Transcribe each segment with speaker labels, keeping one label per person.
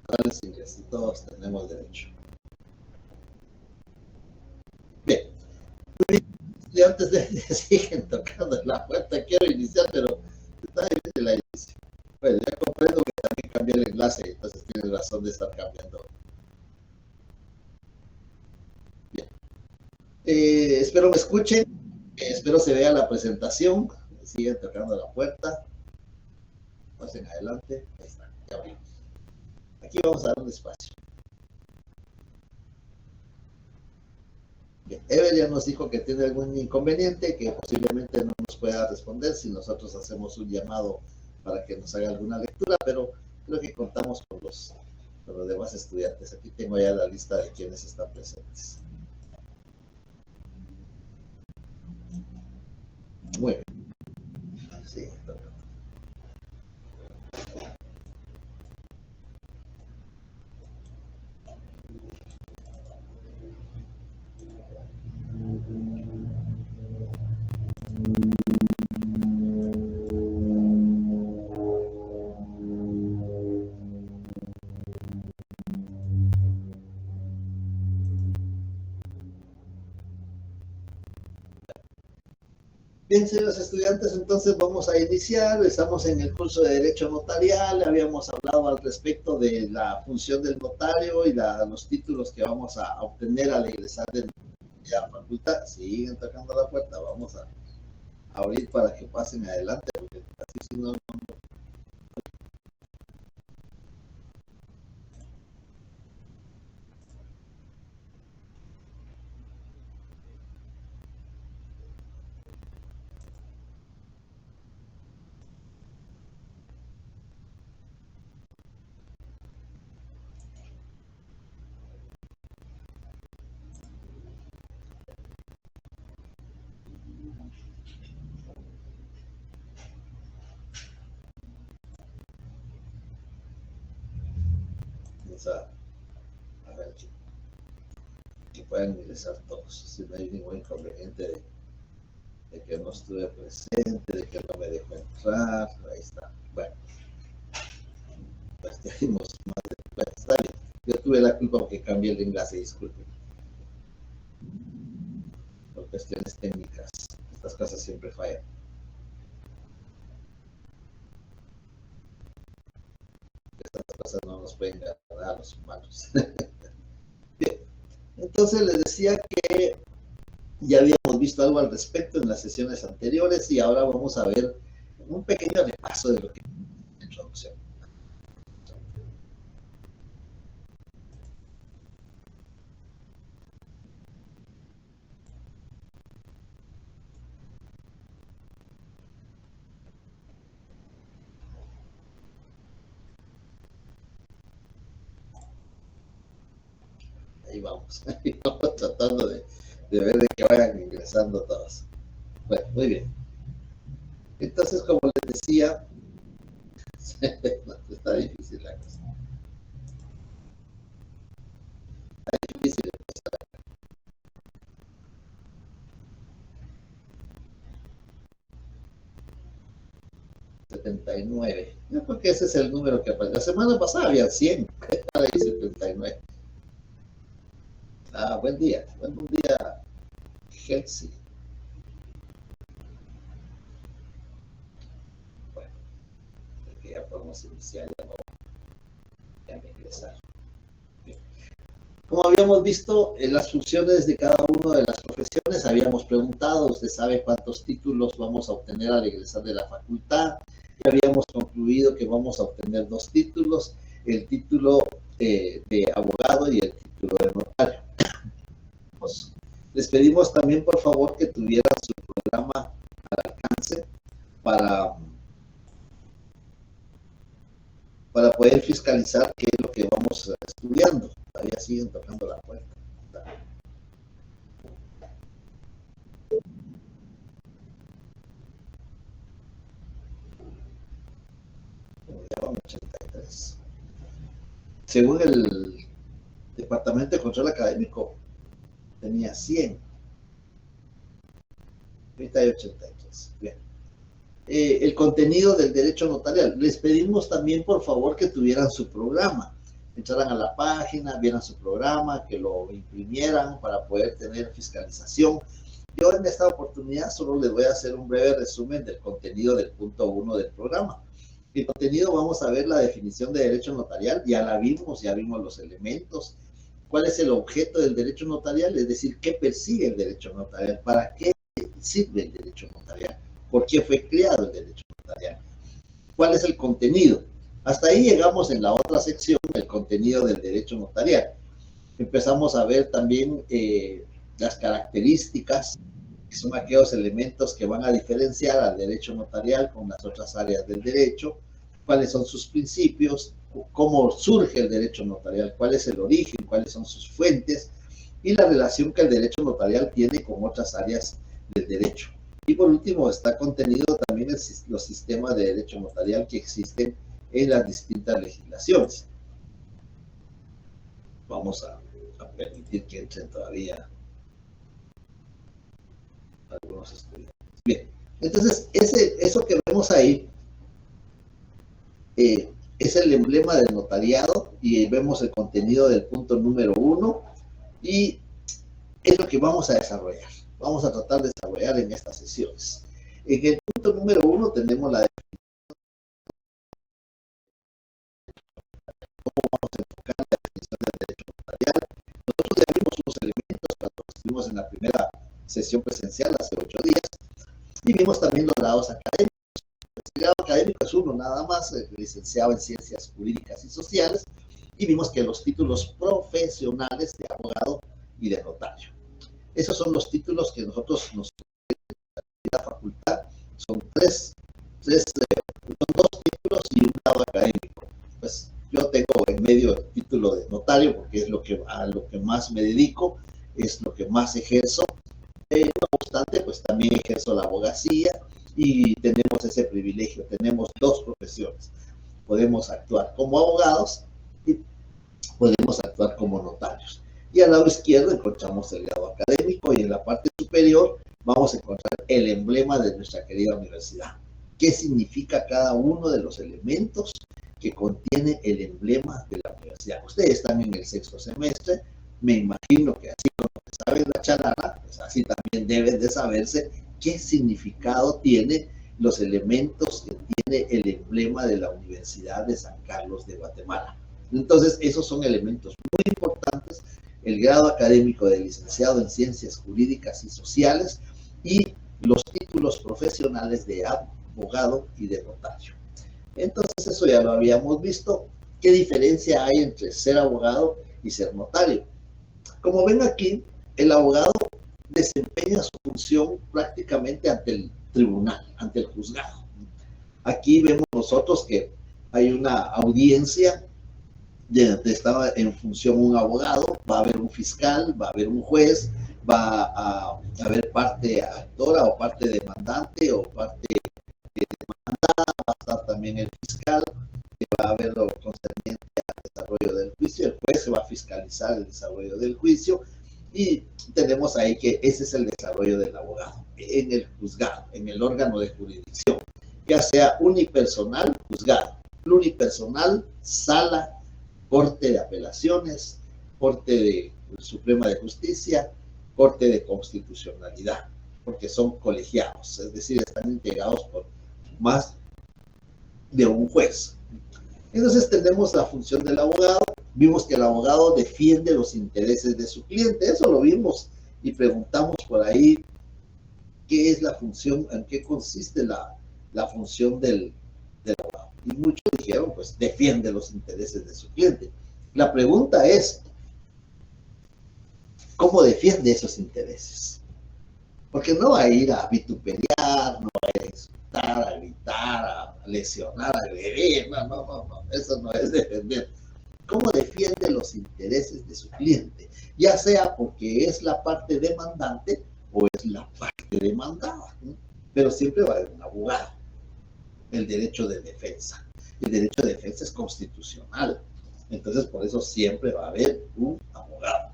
Speaker 1: darles ingreso, todos tenemos derecho. Bien, estudiantes siguen tocando la puerta, quiero iniciar, pero está difícil la inicio. Bueno, ya comprendo que también cambié el enlace, entonces tienes razón de estar cambiando. Bien. Espero me escuchen, espero se vea la presentación, siguen tocando la puerta, pasen adelante, ahí está, ya abrimos. Aquí vamos a dar un espacio. Bien, Ever ya nos dijo que tiene algún inconveniente, que posiblemente no nos pueda responder si nosotros hacemos un llamado para que nos haga alguna lectura, pero creo que contamos con los demás estudiantes. Aquí tengo ya la lista de quienes están presentes. Muy bien. Sí, bien, señores estudiantes, entonces vamos a iniciar. Estamos en el curso de Derecho Notarial. Habíamos hablado al respecto de la función del notario y los títulos que vamos a obtener al egresar de la facultad. Siguen tocando la puerta. Vamos a abrir para que pasen adelante, porque así si no. Vamos a ver que puedan ingresar todos, si no hay ningún inconveniente de que no estuve presente, de que no me dejó entrar. Ahí está. Bueno, pues ya dimos más de... Bueno, está bien. Yo tuve la culpa porque cambié el enlace, disculpen. Por cuestiones técnicas. Estas cosas siempre fallan. Estas cosas no nos pueden ganar a los humanos. Bien, entonces les decía que ya habíamos visto algo al respecto en las sesiones anteriores y ahora vamos a ver un pequeño repaso de lo que es la introducción. Ahí vamos tratando de ver de que vayan ingresando todos. Bueno, muy bien. Entonces, como les decía, está difícil la cosa. Está difícil empezar. 79. Yo creo que ese es el número que apareció. La semana pasada había 100. Ahora hay 79. Ah, buen día. Buen día, Helsi. Bueno, creo que ya podemos iniciar. Ya me ingresar. Bien. Como habíamos visto, en las funciones de cada una de las profesiones, habíamos preguntado, usted sabe cuántos títulos vamos a obtener al egresar de la facultad. Ya habíamos concluido que vamos a obtener 2 títulos, el título de abogado y el título de notario. Pues, les pedimos también, por favor, que tuvieran su programa al alcance para poder fiscalizar qué es lo que vamos estudiando. Todavía siguen tocando la puerta. Ya vamos 83. Según el Departamento de Control Académico, tenía 100. Ahorita hay 83. Bien. El contenido del derecho notarial. Les pedimos también, por favor, que tuvieran su programa. entraran a la página, vieran su programa, que lo imprimieran para poder tener fiscalización. Yo en esta oportunidad solo les voy a hacer un breve resumen del contenido del punto 1 del programa. El contenido, vamos a ver la definición de derecho notarial, ya vimos los elementos, cuál es el objeto del derecho notarial, es decir, qué persigue el derecho notarial, para qué sirve el derecho notarial, por qué fue creado el derecho notarial, cuál es el contenido. Hasta ahí llegamos en la otra sección, el contenido del derecho notarial. Empezamos a ver también las características, que son aquellos elementos que van a diferenciar al derecho notarial con las otras áreas del derecho, cuáles son sus principios, cómo surge el derecho notarial, cuál es el origen, cuáles son sus fuentes, y la relación que el derecho notarial tiene con otras áreas del derecho. Y por último está contenido también los sistemas de derecho notarial que existen en las distintas legislaciones. Vamos a permitir que entren todavía algunos estudiantes. Bien, entonces eso que vemos ahí es el emblema del notariado y vemos el contenido del punto número 1 y es lo que vamos a desarrollar. Vamos a tratar de desarrollar en estas sesiones. En el punto número 1 tenemos la definición. ¿Cómo vamos a enfocar la definición del derecho notarial? Nosotros ya vimos los elementos cuando estuvimos en la primera sesión presencial hace 8 días y vimos también los grados académicos. El grado académico es uno nada más, licenciado en Ciencias Jurídicas y Sociales, y vimos que los títulos profesionales de abogado y de notario. Esos son los títulos que nosotros nos la facultad, son son 2 títulos y un grado académico. Pues yo tengo en medio el título de notario porque es a lo que más me dedico, es lo que más ejerzo. No obstante, pues también ejerzo la abogacía y tenemos ese privilegio, tenemos 2 profesiones. Podemos actuar como abogados y podemos actuar como notarios. Y al lado izquierdo encontramos el grado académico y en la parte superior vamos a encontrar el emblema de nuestra querida universidad. ¿Qué significa cada uno de los elementos que contiene el emblema de la universidad? Ustedes están en el 6º semestre, me imagino que así como saben la charala, pues así también deben de saberse qué significado tiene los elementos que tiene el emblema de la Universidad de San Carlos de Guatemala. Entonces, esos son elementos muy importantes, el grado académico de licenciado en Ciencias Jurídicas y Sociales y los títulos profesionales de abogado y de notario. Entonces, eso ya lo habíamos visto. ¿Qué diferencia hay entre ser abogado y ser notario? Como ven aquí, el abogado desempeña su función prácticamente ante el tribunal, ante el juzgado. Aquí vemos nosotros que hay una audiencia donde está en función un abogado, va a haber un fiscal, va a haber un juez, va a haber parte actora o parte demandante o parte demandada, va a estar también el fiscal, que va a ver lo concerniente al desarrollo del juicio, el juez se va a fiscalizar el desarrollo del juicio y tenemos ahí que ese es el desarrollo del abogado en el juzgado, en el órgano de jurisdicción, ya sea unipersonal, juzgado, pluripersonal, sala, Corte de Apelaciones, Corte de Suprema de Justicia, Corte de Constitucionalidad, porque son colegiados, es decir, están integrados por más de un juez. Entonces tenemos la función del abogado, vimos que el abogado defiende los intereses de su cliente, eso lo vimos y preguntamos por ahí qué es la función, en qué consiste la función del abogado. Y muchos dijeron, pues defiende los intereses de su cliente. La pregunta es, ¿cómo defiende esos intereses? Porque no va a ir a vituperiar, no va a ir a insultar, a gritar, a lesionar, a agredir, no, eso no es defender. ¿Cómo defiende los intereses de su cliente? Ya sea porque es la parte demandante o es la parte demandada, ¿no? Pero siempre va a haber un abogado. El derecho de defensa. El derecho de defensa es constitucional. Entonces, por eso siempre va a haber un abogado.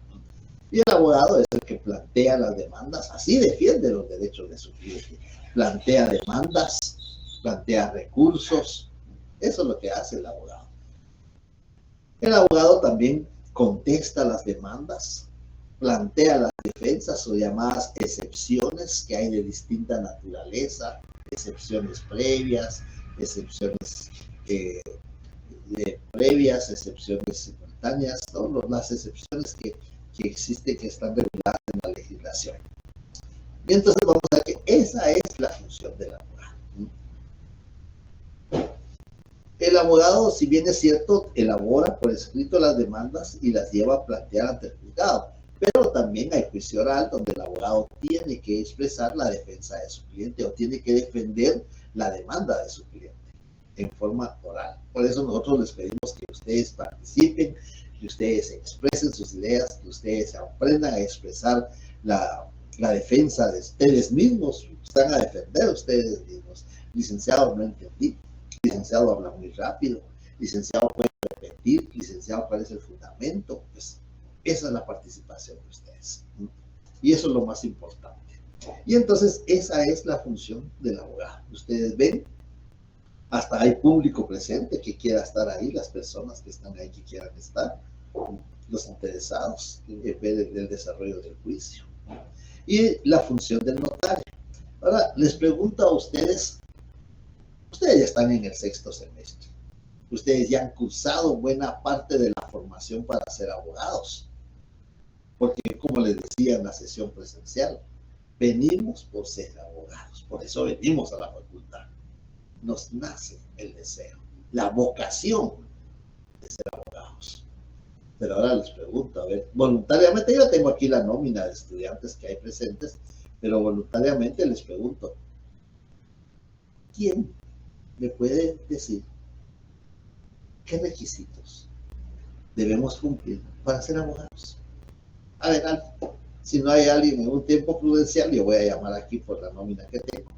Speaker 1: Y el abogado es el que plantea las demandas, así defiende los derechos de su cliente. Plantea demandas, plantea recursos. Eso es lo que hace el abogado. El abogado también contesta las demandas, plantea las defensas o llamadas excepciones que hay de distinta naturaleza, excepciones previas, excepciones previas, excepciones simultáneas, todas las excepciones que existen, que están reguladas en la legislación. Y entonces vamos a ver que esa es la función del abogado. El abogado, si bien es cierto, elabora por escrito las demandas y las lleva a plantear ante el juzgado, pero también hay juicio oral donde el abogado tiene que expresar la defensa de su cliente o tiene que defender la demanda de su cliente en forma oral. Por eso nosotros les pedimos que ustedes participen, que ustedes expresen sus ideas, que ustedes aprendan a expresar la defensa de ustedes mismos, están a defender ustedes mismos. Licenciado, no entendí. Licenciado, habla muy rápido. Licenciado, puede repetir. Licenciado, ¿cuál es el fundamento? Pues esa es la participación de ustedes. Y eso es lo más importante. Y entonces esa es la función del abogado. Ustedes ven, hasta hay público presente que quiera estar ahí, las personas que están ahí que quieran estar, los interesados en ver el desarrollo del juicio. Y la función del notario. Ahora, les pregunto a ustedes, ustedes ya están en el 6º semestre. Ustedes ya han cursado buena parte de la formación para ser abogados. Porque, como les decía en la sesión presencial, venimos por ser abogados. Por eso venimos a la facultad. Nos nace el deseo, la vocación de ser abogados. Pero ahora les pregunto, a ver, voluntariamente yo tengo aquí la nómina de estudiantes que hay presentes, pero voluntariamente les pregunto, ¿quién me puede decir qué requisitos debemos cumplir para ser abogados? A ver, si no hay alguien en un tiempo prudencial, yo voy a llamar aquí por la nómina que tengo.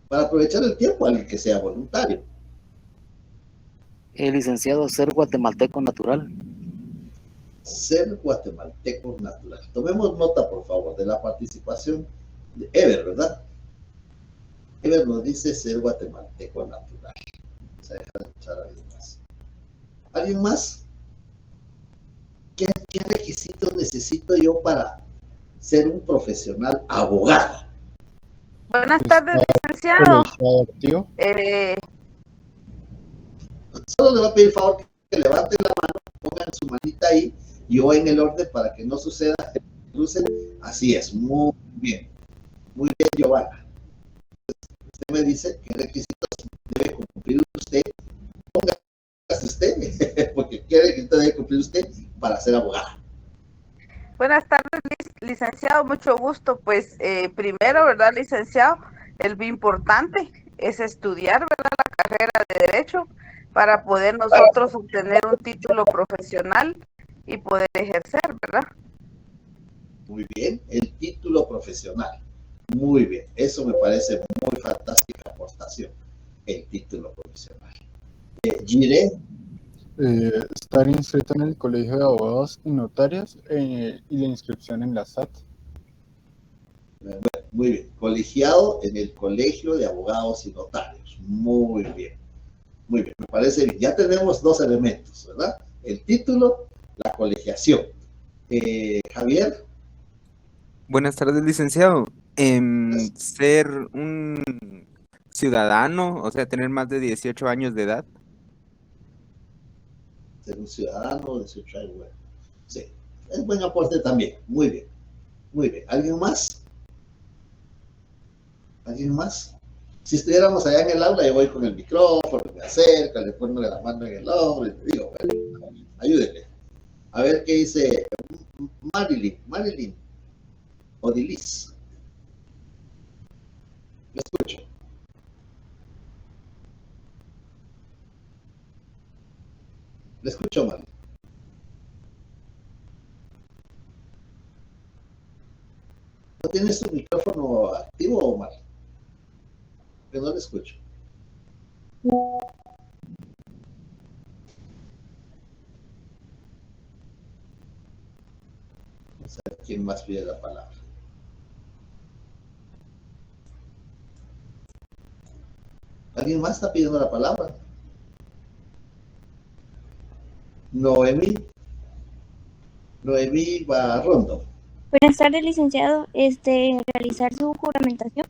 Speaker 1: Para aprovechar el tiempo, alguien que sea voluntario.
Speaker 2: Licenciado, ser guatemalteco natural.
Speaker 1: Ser guatemalteco natural. Tomemos nota, por favor, de la participación de Ever, ¿verdad? Ever nos dice ser guatemalteco natural. Vamos a dejar de escuchar a alguien más. ¿Alguien más? ¿Qué requisitos necesito yo para ser un profesional abogado?
Speaker 3: Buenas tardes, licenciado.
Speaker 1: Solo le voy a pedir favor que levanten la mano, pongan su manita ahí, y yo en el orden para que no suceda que crucen. Así es, muy bien, Giovanna. Usted me dice qué requisitos debe cumplir usted, póngase usted, porque quiere que usted debe cumplir usted para ser abogada.
Speaker 3: Buenas tardes, licenciado, mucho gusto. Pues primero, ¿verdad, licenciado? El bien importante es estudiar, ¿verdad?, la carrera de Derecho para poder nosotros obtener un título profesional y poder ejercer, ¿verdad?
Speaker 1: Muy bien, el título profesional. Muy bien, eso me parece muy fantástica aportación, el título profesional. Giré.
Speaker 4: Estar inscrito en el Colegio de Abogados y Notarias y la inscripción en la SAT.
Speaker 1: Muy bien, colegiado en el Colegio de Abogados y Notarios. Muy bien, me parece bien. Ya tenemos 2 elementos, ¿verdad? El título, la colegiación. Javier.
Speaker 5: Buenas tardes, licenciado. Ser un ciudadano, o sea, tener más de 18 años de edad.
Speaker 1: Ser un ciudadano de 18 años, bueno. Sí, es buen aporte también. Muy bien, ¿Alguien más? Si estuviéramos allá en el aula, yo voy con el micrófono, me acerco, le pongo la mano en el hombro y le digo, bueno, ayúdenle. A ver qué dice Marilyn Odilis. Le escucho. Marilyn. ¿No tienes tu micrófono activo, Omar? Que no le escucho. Vamos a ver quién más pide la palabra. ¿Alguien más está pidiendo la palabra? Noemí Barrondo.
Speaker 6: Buenas tardes, licenciado. Realizar su juramentación.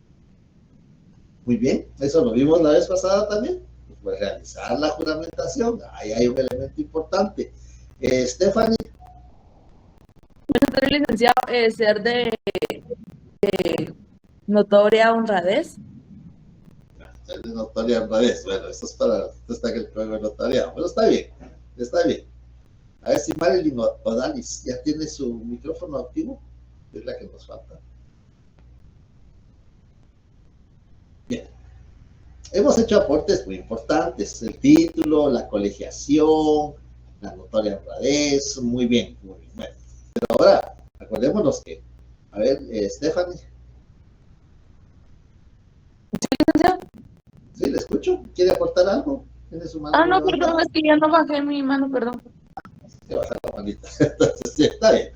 Speaker 1: Muy bien, eso lo vimos la vez pasada también. Pues realizar la juramentación, ahí hay un elemento importante. Stephanie.
Speaker 7: Buenas tardes, licenciado. Ser de notoria honradez.
Speaker 1: Ser de notoria honradez. Bueno, esto es para, esto está en el juego de notariado. Pero está bien, está bien. A ver si Marilyn Odalis ya tiene su micrófono activo. Es la que nos falta. Bien. Hemos hecho aportes muy importantes. El título, la colegiación, la notoria honradez. Muy bien, muy bien. Bueno, pero ahora, acordémonos que, a ver, Stephanie. Sí, le escucho. ¿Quiere aportar algo? ¿Tiene su mano?
Speaker 7: No, perdón, es que ya no bajé mi mano, perdón.
Speaker 1: Se baja la manita. Entonces, sí, está bien.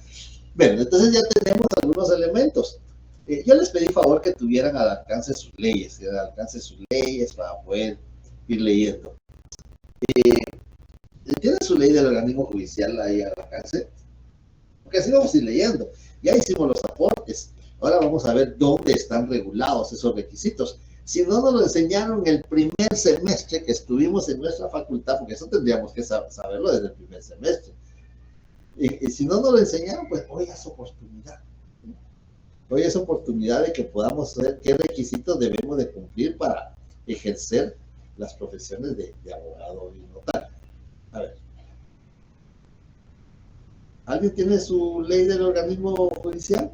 Speaker 1: Bueno, entonces ya tenemos algunos elementos. Yo les pedí favor que tuvieran al alcance sus leyes, para poder ir leyendo. ¿Tienen su ley del organismo judicial ahí al alcance? Porque así vamos a ir leyendo. Ya hicimos los aportes. Ahora vamos a ver dónde están regulados esos requisitos. Si no nos lo enseñaron el primer semestre que estuvimos en nuestra facultad, porque eso tendríamos que saberlo desde el primer semestre. Y si no nos lo enseñaron, pues hoy es oportunidad. Hoy es oportunidad de que podamos saber qué requisitos debemos de cumplir para ejercer las profesiones de abogado y notario. A ver. ¿Alguien tiene su ley del organismo judicial?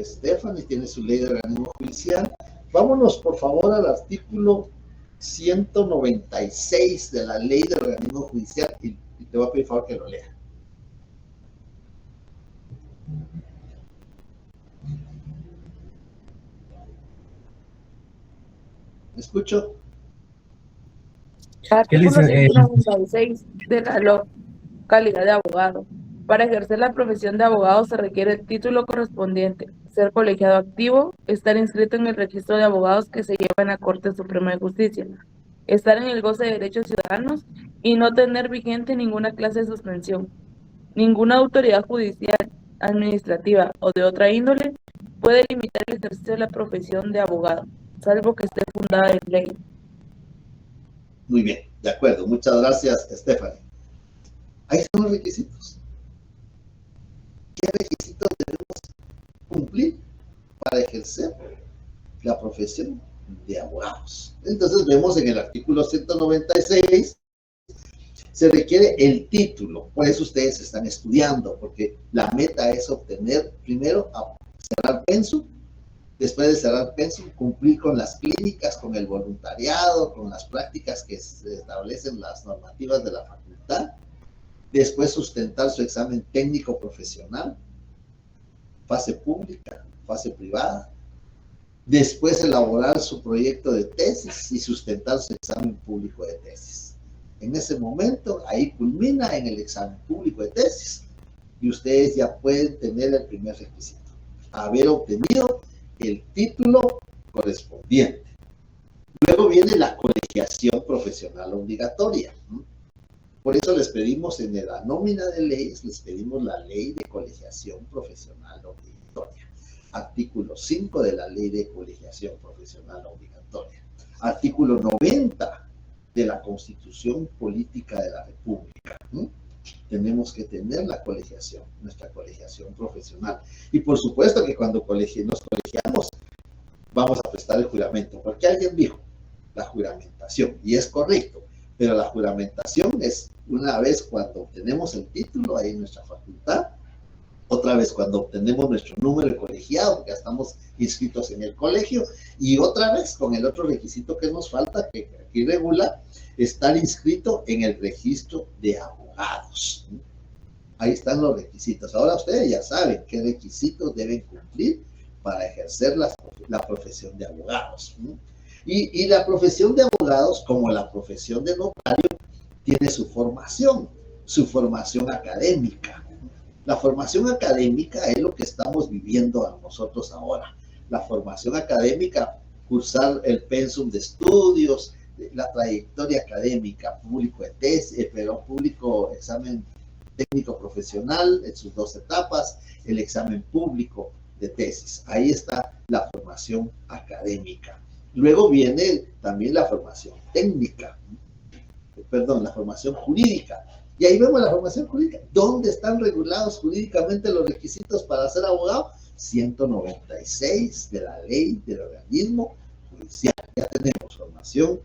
Speaker 1: Stephanie tiene su ley de organismo judicial. Vámonos, por favor, al artículo 196 de la ley del organismo judicial y te voy a pedir, por favor, que lo lea. ¿Me escucho?
Speaker 7: Artículo 196 de la LOC, calidad de abogado. Para ejercer la profesión de abogado se requiere el título correspondiente, ser colegiado activo, estar inscrito en el registro de abogados que se lleva en la Corte Suprema de Justicia, estar en el goce de derechos ciudadanos y no tener vigente ninguna clase de suspensión. Ninguna autoridad judicial, administrativa o de otra índole puede limitar el ejercicio de la profesión de abogado, salvo que esté fundada en ley.
Speaker 1: Muy bien, de acuerdo. Muchas gracias, Stephanie. Ahí están los requisitos. ¿Qué requisitos debemos cumplir para ejercer la profesión de abogados? Entonces vemos en el artículo 196, se requiere el título. Por eso ustedes están estudiando, porque la meta es obtener, primero, cerrar pensum. Después de cerrar pensum, cumplir con las clínicas, con el voluntariado, con las prácticas que se establecen las normativas de la facultad. Después sustentar su examen técnico profesional, fase pública, fase privada. Después elaborar su proyecto de tesis y sustentar su examen público de tesis. En ese momento, ahí culmina en el examen público de tesis y ustedes ya pueden tener el primer requisito, haber obtenido el título correspondiente. Luego viene la colegiación profesional obligatoria. Por eso les pedimos en la nómina de leyes, les pedimos la ley de colegiación profesional obligatoria. Artículo 5 de la ley de colegiación profesional obligatoria. Artículo 90 de la Constitución Política de la República. Tenemos que tener la colegiación, nuestra colegiación profesional. Y por supuesto que cuando nos colegiamos, vamos a prestar el juramento, porque alguien dijo la juramentación, y es correcto, pero la juramentación es una vez cuando obtenemos el título ahí en nuestra facultad, otra vez cuando obtenemos nuestro número de colegiado, que ya estamos inscritos en el colegio, y otra vez con el otro requisito que nos falta, que aquí regula, estar inscrito en el registro de abogados. Ahí están los requisitos. Ahora ustedes ya saben qué requisitos deben cumplir para ejercer la profesión de abogados. Y la profesión de abogados, como la profesión de notario, tiene su formación académica. La formación académica es lo que estamos viviendo nosotros ahora. la formación académica, cursar el pensum de estudios, la trayectoria académica, público de tesis, público examen técnico profesional en sus 2 etapas, el examen público de tesis. Ahí está la formación académica. Luego viene también la formación técnica, la formación jurídica. Y ahí vemos la formación jurídica. ¿Dónde están regulados jurídicamente los requisitos para ser abogado? 196 de la ley del organismo judicial. Ya tenemos formación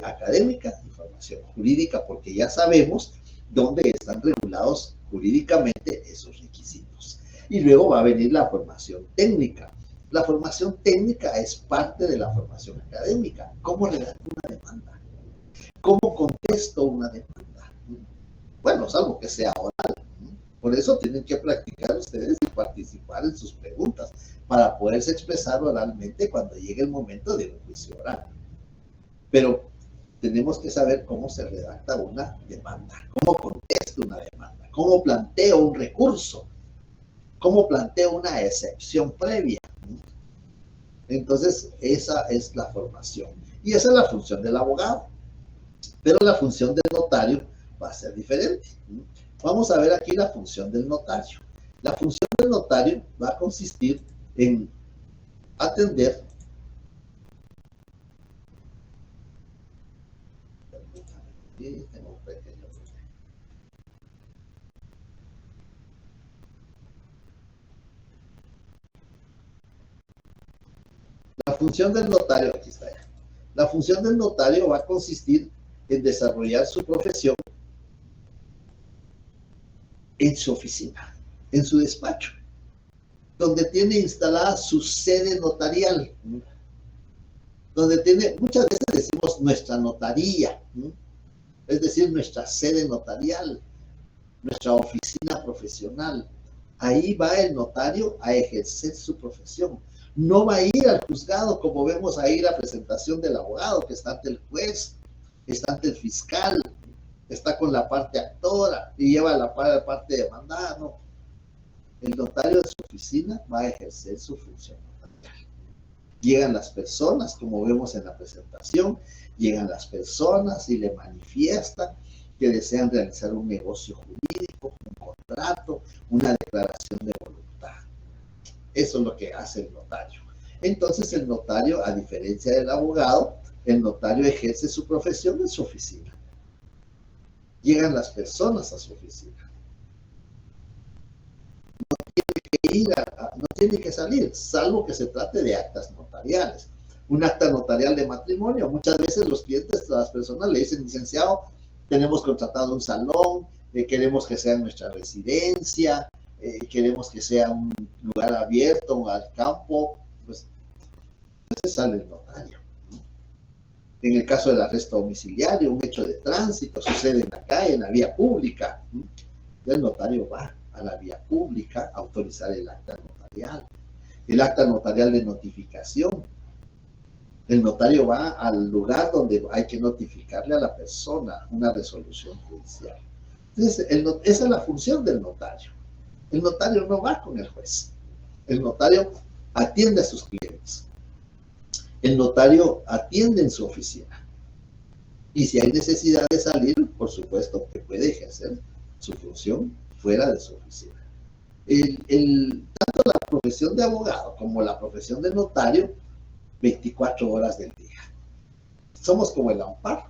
Speaker 1: académica y formación jurídica, porque ya sabemos dónde están regulados jurídicamente esos requisitos. Y luego va a venir la formación técnica. La formación técnica es parte de la formación académica. ¿Cómo redacto una demanda? ¿Cómo contesto una demanda? Bueno, salvo que sea oral. Por eso tienen que practicar ustedes y participar en sus preguntas para poderse expresar oralmente cuando llegue el momento de un juicio oral. Pero tenemos que saber cómo se redacta una demanda, cómo contesto una demanda, cómo planteo un recurso, cómo planteo una excepción previa. Entonces, esa es la formación. Y esa es la función del abogado. Pero la función del notario va a ser diferente. Vamos a ver aquí la función del notario. La función del notario va a consistir en atender. Tengo un pequeño problema. La función del notario, aquí está ya. La función del notario va a consistir en desarrollar su profesión en su oficina, en su despacho, donde tiene instalada su sede notarial, donde tiene, muchas veces decimos nuestra notaría, es decir, nuestra sede notarial, nuestra oficina profesional. Ahí va el notario a ejercer su profesión. No va a ir al juzgado como vemos ahí la presentación del abogado, que está ante el juez, está ante el fiscal, está con la parte actora y lleva la parte demandada. No. El notario de su oficina va a ejercer su función notarial. Llegan las personas, como vemos en la presentación, llegan las personas y le manifiestan que desean realizar un negocio jurídico, un contrato, una declaración de voluntad. Eso es lo que hace el notario. Entonces el notario, a diferencia del abogado, el notario ejerce su profesión en su oficina. Llegan las personas a su oficina. No tiene que salir, salvo que se trate de actas notariales. Un acta notarial de matrimonio, muchas veces los clientes, las personas le dicen, licenciado, tenemos contratado un salón, queremos que sea en nuestra residencia, queremos que sea un lugar abierto al campo, pues entonces sale el notario. En el caso del arresto domiciliario, un hecho de tránsito sucede en la calle, en la vía pública. El notario va a la vía pública a autorizar el acta notarial. El acta notarial de notificación. El notario va al lugar donde hay que notificarle a la persona una resolución judicial. Entonces, esa es la función del notario. El notario no va con el juez. El notario atiende a sus clientes. El notario atiende en su oficina. Y si hay necesidad de salir, por supuesto que puede ejercer su función fuera de su oficina. Tanto la profesión de abogado como la profesión de notario, 24 horas del día. Somos como el amparo.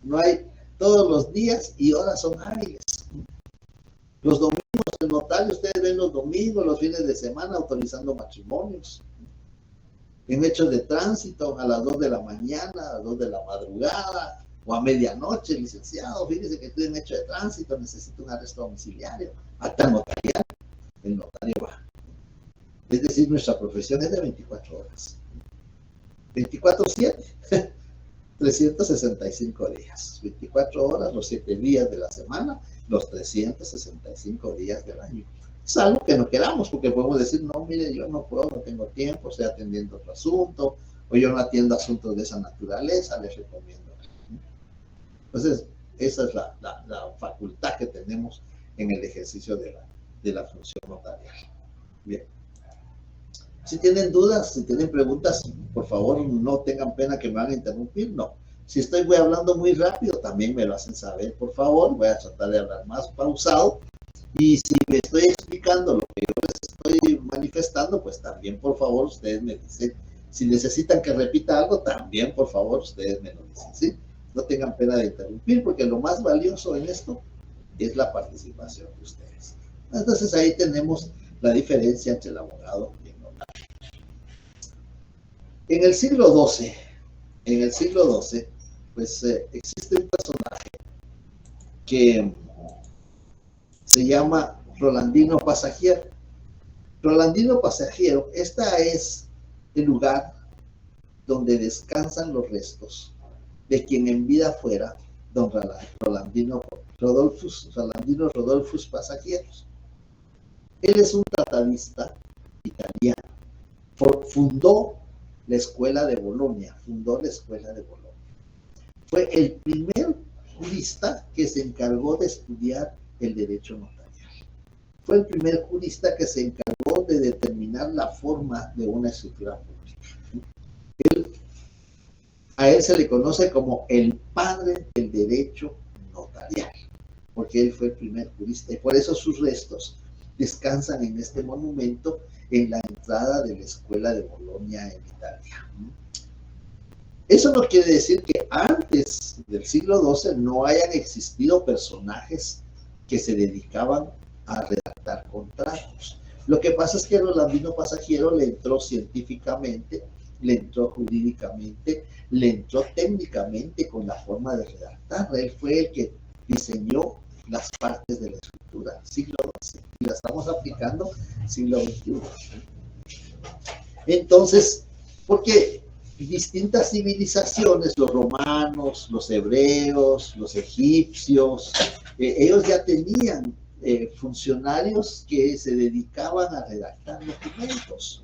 Speaker 1: No hay todos los días y horas son hábiles. Los domingos, el notario, ustedes ven los domingos, los fines de semana autorizando matrimonios. En hechos de tránsito, a las 2 de la mañana, a las 2 de la madrugada, o a medianoche, licenciado, fíjese que estoy en hecho de tránsito, necesito un arresto domiciliario, acta notarial, el notario va. Es decir, nuestra profesión es de 24 horas. 24/7, 365 días. 24 horas, los 7 días de la semana, los 365 días del año. Es algo que no queramos, porque podemos decir, no, mire, yo no puedo, no tengo tiempo, estoy atendiendo otro asunto, o yo no atiendo asuntos de esa naturaleza, les recomiendo. Entonces, esa es la facultad que tenemos en el ejercicio de la función notarial. Bien. Si tienen dudas, si tienen preguntas, por favor, no tengan pena que me van a interrumpir, no. Si voy hablando muy rápido, también me lo hacen saber, por favor. Voy a tratar de hablar más pausado. Y si me estoy explicando lo que yo les estoy manifestando, pues también, por favor, ustedes me dicen. Si necesitan que repita algo, también, por favor, ustedes me lo dicen, ¿sí? No tengan pena de interrumpir, porque lo más valioso en esto es la participación de ustedes. Entonces, ahí tenemos la diferencia entre el abogado y el notario. En el siglo XII, pues existe un personaje que se llama Rolandino Pasagiero. Rolandino Pasagiero, esta es el lugar donde descansan los restos de quien en vida fuera don Rolandino Rodolfus Pasagiero. Él es un tratadista italiano. Fundó la escuela de Bolonia, Fue el primer jurista que se encargó de estudiar el derecho notarial. Fue el primer jurista que se encargó de determinar la forma de una escritura pública. A él se le conoce como el padre del derecho notarial, porque él fue el primer jurista, y por eso sus restos descansan en este monumento en la entrada de la escuela de Bolonia en Italia. Eso no quiere decir que antes del siglo XII no hayan existido personajes que se dedicaban a redactar contratos. Lo que pasa es que Rolandino Pasagiero le entró científicamente, le entró jurídicamente, le entró técnicamente con la forma de redactar. Él fue el que diseñó las partes de la escritura, siglo XII, y la estamos aplicando siglo XXI. Entonces, porque distintas civilizaciones, los romanos, los hebreos, los egipcios, ellos ya tenían funcionarios que se dedicaban a redactar documentos.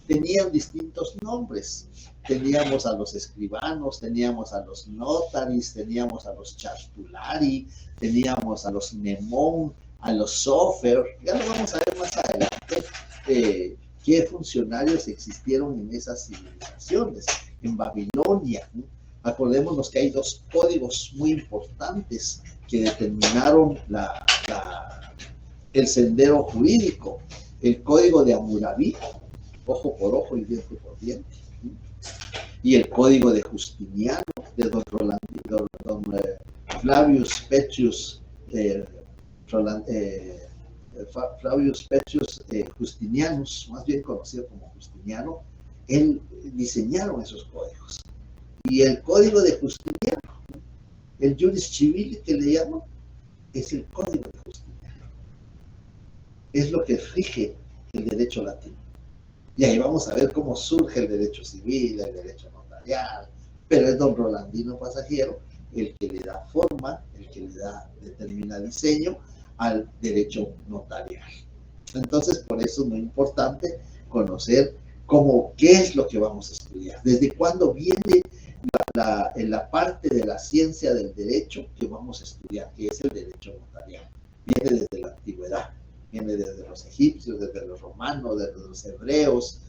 Speaker 1: Tenían distintos nombres. Teníamos a los escribanos, teníamos a los notaris, teníamos a los chartulari, teníamos a los nemón, a los sofer. Ya lo vamos a ver más adelante. ¿Qué funcionarios existieron en esas civilizaciones? En Babilonia, ¿no? Acordémonos que hay dos códigos muy importantes que determinaron el sendero jurídico. El código de Hammurabi, ojo por ojo y diente por diente, ¿no? Y el código de Justiniano, de don Flavius Petius Justinianus, más bien conocido como Justiniano. Él diseñaron esos códigos. Y el código de Justiniano, el Juris Civili que le llaman, es el código de Justiniano. Es lo que rige el derecho latino. Y ahí vamos a ver cómo surge el derecho civil, el derecho notarial, pero es don Rolandino Pasagiero el que le da forma, el que le determina diseño al derecho notarial. Entonces, por eso es muy importante conocer qué es lo que vamos a estudiar, desde cuándo viene la parte de la ciencia del derecho que vamos a estudiar, que es el derecho notarial. Viene desde la antigüedad, viene desde los egipcios, desde los romanos, desde los hebreos,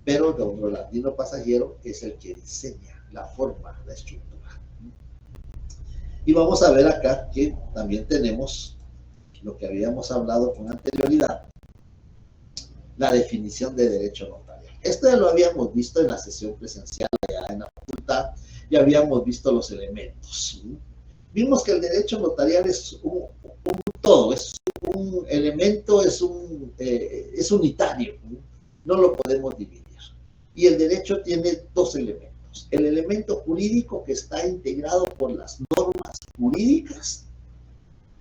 Speaker 1: pero don Rolandino Pasagiero es el que diseña la forma, la estructura. Y vamos a ver acá que también tenemos lo que habíamos hablado con anterioridad, la definición de derecho notarial. Esto ya lo habíamos visto en la sesión presencial allá en la facultad, y habíamos visto los elementos. Vimos que el derecho notarial es un todo, es un elemento, es unitario, no lo podemos dividir. Y el derecho tiene dos elementos. El elemento jurídico, que está integrado por las normas jurídicas.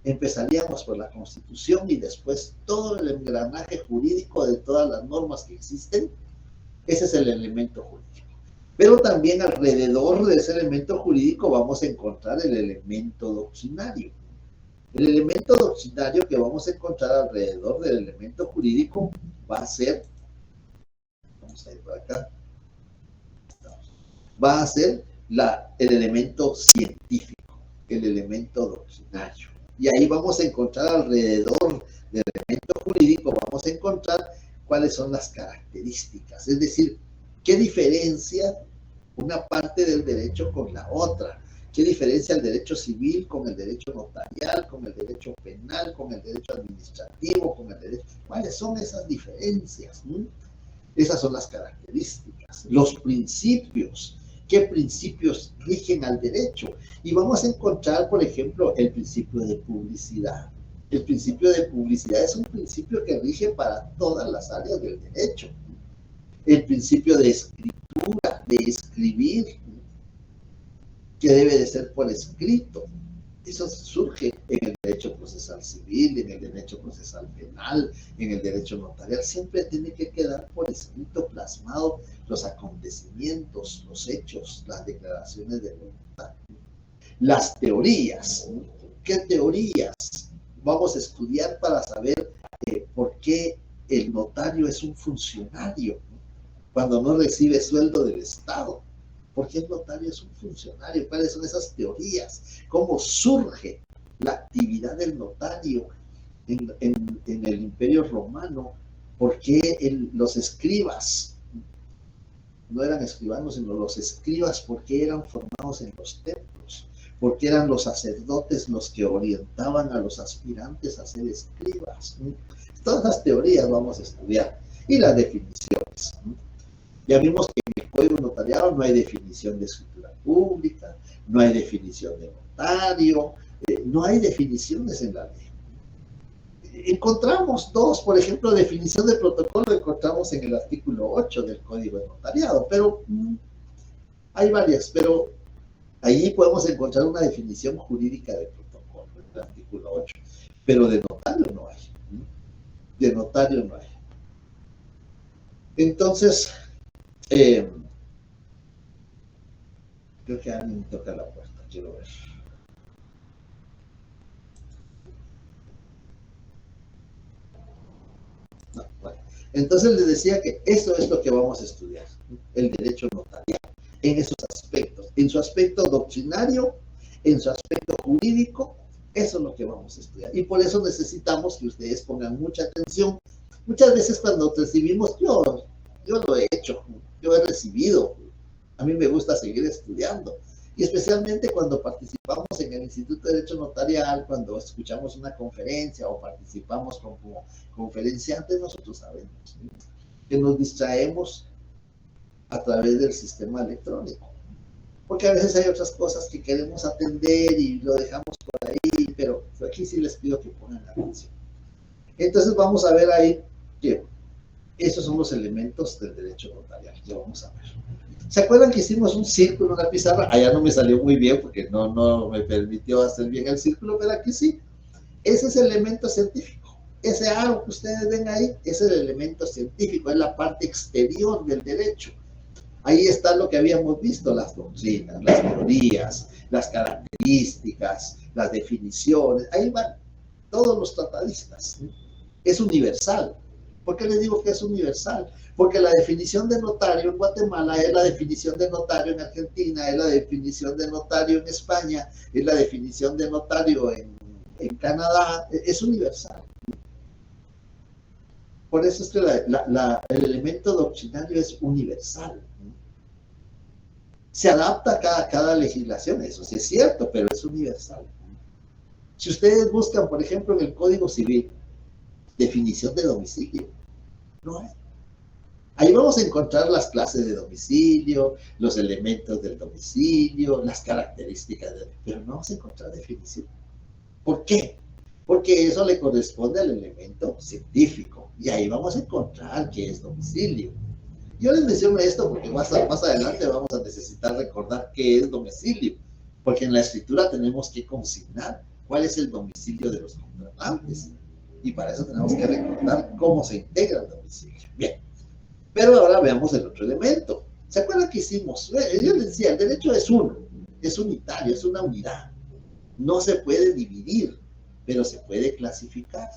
Speaker 1: Empezaríamos por la Constitución y después todo el engranaje jurídico de todas las normas que existen. Ese es el elemento jurídico. Pero también alrededor de ese elemento jurídico vamos a encontrar el elemento doctrinario. El elemento doctrinario que vamos a encontrar alrededor del elemento jurídico va a ser, vamos a ir por acá, va a ser el elemento científico, el elemento doctrinario. Y ahí vamos a encontrar alrededor del elemento jurídico, vamos a encontrar cuáles son las características, es decir, qué diferencia una parte del derecho con la otra, qué diferencia el derecho civil con el derecho notarial, con el derecho penal, con el derecho administrativo, con el derecho... ¿Cuáles son esas diferencias? Esas son las características, los principios. ¿Qué principios rigen al derecho? Y vamos a encontrar, por ejemplo, el principio de publicidad. El principio de publicidad es un principio que rige para todas las áreas del derecho. El principio de escritura, de escribir, que debe de ser por escrito. Eso surge en el derecho procesal civil, en el derecho procesal penal, en el derecho notarial. Siempre tiene que quedar por escrito plasmado los acontecimientos, los hechos, las declaraciones de voluntad. Las teorías. ¿Qué teorías vamos a estudiar para saber por qué el notario es un funcionario cuando no recibe sueldo del Estado? ¿Por qué el notario es un funcionario? ¿Cuáles son esas teorías? ¿Cómo surge la actividad del notario en el Imperio Romano? ¿Por qué los escribas no eran escribanos, sino los escribas? ¿Por qué eran formados en los templos? ¿Por qué eran los sacerdotes los que orientaban a los aspirantes a ser escribas? Todas las teorías vamos a estudiar y las definiciones. Ya vimos que en el Código Notariado no hay definición de escritura pública, no hay definición de notario, no hay definiciones en la ley. Encontramos dos, por ejemplo, definición de protocolo encontramos en el artículo 8 del Código de Notariado, pero hay varias, pero allí podemos encontrar una definición jurídica de protocolo, en el artículo 8, pero de notario no hay. De notario no hay. Entonces, creo que alguien toca la puerta, quiero ver. No, bueno. Entonces les decía que eso es lo que vamos a estudiar, el derecho notarial, en esos aspectos, en su aspecto doctrinario, en su aspecto jurídico, eso es lo que vamos a estudiar. Y por eso necesitamos que ustedes pongan mucha atención. Muchas veces cuando recibimos, yo lo he hecho, yo he recibido, a mí me gusta seguir estudiando, y especialmente cuando participamos en el Instituto de Derecho Notarial, cuando escuchamos una conferencia o participamos como conferenciantes, nosotros sabemos que nos distraemos a través del sistema electrónico, porque a veces hay otras cosas que queremos atender y lo dejamos por ahí, pero aquí sí les pido que pongan atención. Entonces vamos a ver ahí que esos son los elementos del derecho notarial. Ya vamos a ver. ¿Se acuerdan que hicimos un círculo en la pizarra? Allá no me salió muy bien porque no me permitió hacer bien el círculo, pero aquí sí. Ese es el elemento científico. Ese aro que ustedes ven ahí es el elemento científico, es la parte exterior del derecho. Ahí está lo que habíamos visto, las doctrinas, las teorías, las características, las definiciones. Ahí van todos los tratadistas. Es universal. ¿Por qué les digo que es universal? Porque la definición de notario en Guatemala es la definición de notario en Argentina, es la definición de notario en España, es la definición de notario en Canadá, es universal. Por eso es que el elemento doctrinario es universal. Se adapta a cada legislación, eso sí es cierto, pero es universal. Si ustedes buscan, por ejemplo, en el Código Civil, definición de domicilio, no hay. Ahí vamos a encontrar las clases de domicilio, los elementos del domicilio, las características, pero no vamos a encontrar definición. ¿Por qué? Porque eso le corresponde al elemento científico, y ahí vamos a encontrar qué es domicilio. Yo les menciono esto porque más adelante vamos a necesitar recordar qué es domicilio, porque en la escritura tenemos que consignar cuál es el domicilio de los contratantes, y para eso tenemos que recordar cómo se integra el domicilio. Bien, pero ahora veamos el otro elemento. ¿Se acuerdan que hicimos? Yo les decía, el derecho es uno, es unitario, es una unidad. No se puede dividir, pero se puede clasificar.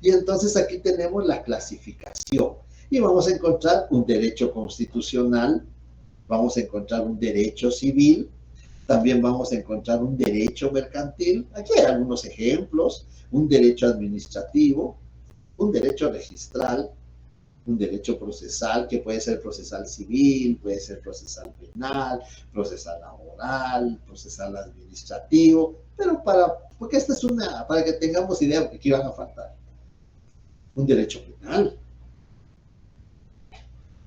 Speaker 1: Y entonces aquí tenemos la clasificación. Y vamos a encontrar un derecho constitucional, vamos a encontrar un derecho civil, también vamos a encontrar un derecho mercantil. Aquí hay algunos ejemplos: un derecho administrativo, un derecho registral, un derecho procesal que puede ser procesal civil, puede ser procesal penal, procesal laboral, procesal administrativo, pero porque esta es para que tengamos idea, porque aquí van a faltar. Un derecho penal.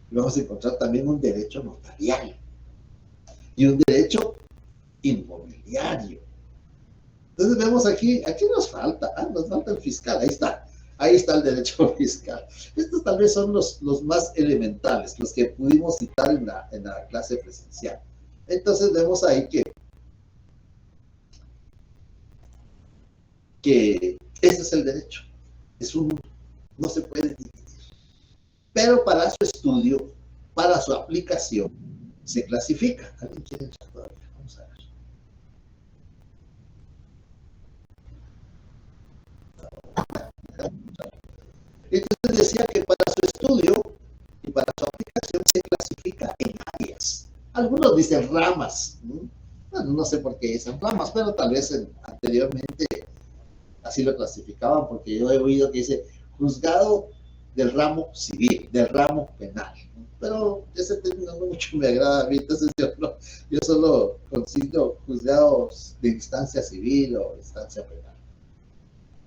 Speaker 1: Y vamos a encontrar también un derecho notarial y un derecho inmobiliario. Entonces vemos aquí nos falta el fiscal, ahí está el derecho fiscal. Estos tal vez son los más elementales, los que pudimos citar en la clase presencial. Entonces vemos ahí que este es el derecho, no se puede dividir. Pero para su estudio, para su aplicación, se clasifica. ¿Alguien quiere entrar todavía? Vamos a ver. Entonces decía que para su estudio y para su aplicación se clasifica en áreas. Algunos dicen ramas. Bueno, no sé por qué dicen ramas, pero tal vez anteriormente así lo clasificaban, porque yo he oído que dice juzgado del ramo civil, del ramo penal. Pero ese término no mucho me agrada a mí, entonces yo solo consigo juzgados de instancia civil o instancia penal.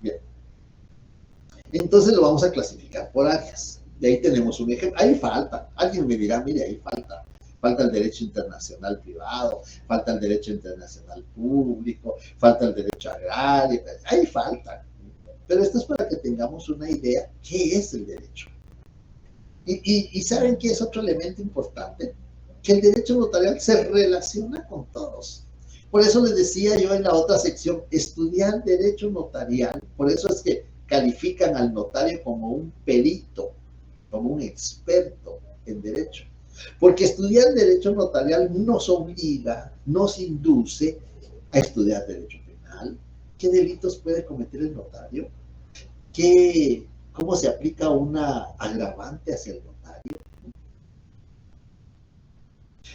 Speaker 1: Bien. Entonces lo vamos a clasificar por áreas. Y ahí tenemos un ejemplo. Ahí falta. Alguien me dirá, mire, ahí falta. Falta el derecho internacional privado, falta el derecho internacional público, falta el derecho agrario. Ahí falta. Pero esto es para que tengamos una idea qué es el derecho. Y ¿saben qué es otro elemento importante? Que el derecho notarial se relaciona con todos. Por eso les decía yo en la otra sección, estudiar derecho notarial, por eso es que califican al notario como un perito, como un experto en derecho. Porque estudiar derecho notarial nos obliga, nos induce a estudiar derecho penal. ¿Qué delitos puede cometer el notario? ¿Cómo se aplica una agravante hacia el notario?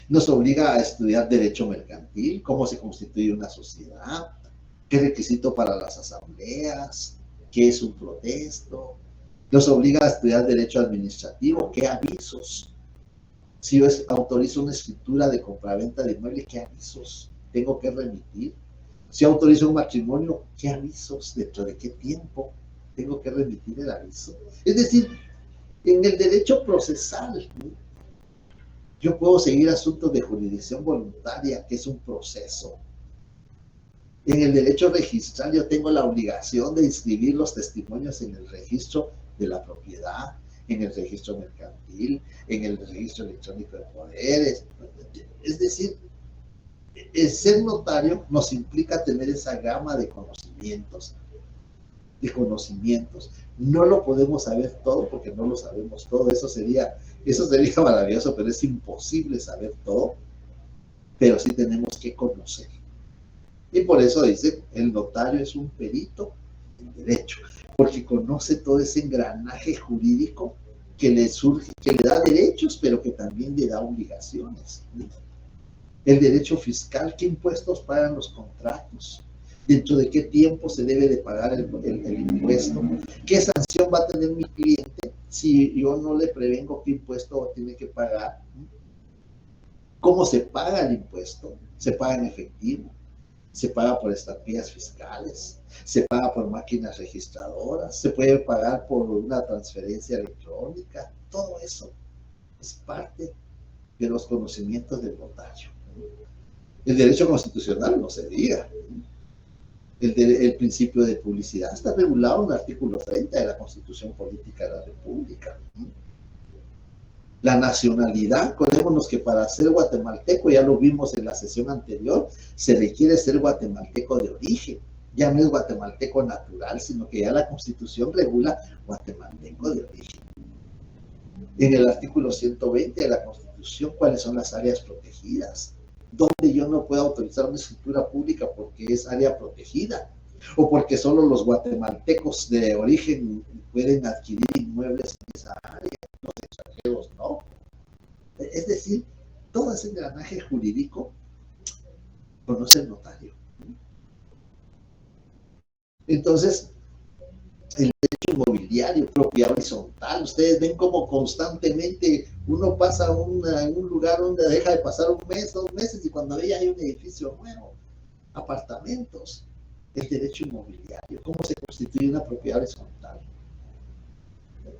Speaker 1: Nos obliga a estudiar derecho mercantil, cómo se constituye una sociedad, qué requisito para las asambleas, qué es un protesto. Nos obliga a estudiar derecho administrativo, qué avisos. Si yo autorizo una escritura de compraventa de inmueble, ¿qué avisos tengo que remitir? Si autorizo un matrimonio, ¿qué avisos? ¿Dentro de qué tiempo tengo que remitir el aviso? Es decir, en el derecho procesal, ¿no? Yo puedo seguir asuntos de jurisdicción voluntaria, que es un proceso. En el derecho registral yo tengo la obligación de inscribir los testimonios en el registro de la propiedad, en el registro mercantil, en el registro electrónico de poderes. Es decir, el ser notario nos implica tener esa gama de conocimientos. No lo podemos saber todo porque no lo sabemos todo. Eso sería maravilloso, pero es imposible saber todo. Pero sí tenemos que conocer. Y por eso dice, el notario es un perito en derecho, porque conoce todo ese engranaje jurídico que le surge, que le da derechos, pero que también le da obligaciones. El derecho fiscal, ¿qué impuestos pagan los contratos? ¿Dentro de qué tiempo se debe de pagar el impuesto? ¿Qué sanción va a tener mi cliente si yo no le prevengo qué impuesto tiene que pagar? ¿Cómo se paga el impuesto? ¿Se paga en efectivo? ¿Se paga por estampillas fiscales? ¿Se paga por máquinas registradoras? ¿Se puede pagar por una transferencia electrónica? Todo eso es parte de los conocimientos del notario. El derecho constitucional no se diga. El principio de publicidad está regulado en el artículo 30 de la Constitución Política de la República. La nacionalidad, acordémonos que para ser guatemalteco, ya lo vimos en la sesión anterior, se requiere ser guatemalteco de origen. Ya no es guatemalteco natural, sino que ya la Constitución regula guatemalteco de origen. En el artículo 120 de la Constitución, ¿cuáles son las áreas protegidas? Donde yo no puedo autorizar una escritura pública porque es área protegida, o porque solo los guatemaltecos de origen pueden adquirir inmuebles en esa área, los extranjeros no. Es decir, todo ese engranaje jurídico conoce el notario. Entonces, el derecho inmobiliario inmobiliario, propiedad horizontal. Ustedes ven cómo constantemente uno pasa en un lugar donde deja de pasar un mes, 2 meses, y cuando ve ya hay un edificio nuevo, apartamentos. El derecho inmobiliario, cómo se constituye una propiedad horizontal.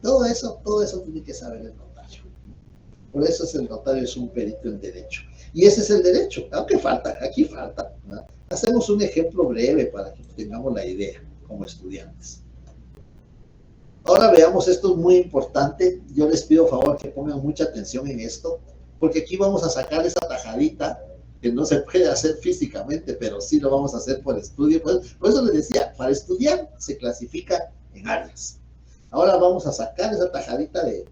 Speaker 1: Todo eso tiene que saber el notario. Por eso el notario es un perito en derecho. Y ese es el derecho, aunque falta, aquí falta, ¿no? Hacemos un ejemplo breve para que tengamos la idea como estudiantes. Ahora veamos, esto es muy importante. Yo les pido favor que pongan mucha atención en esto, porque aquí vamos a sacar esa tajadita que no se puede hacer físicamente, pero sí lo vamos a hacer por estudio. Por eso les decía, para estudiar se clasifica en áreas. Ahora vamos a sacar esa tajadita de,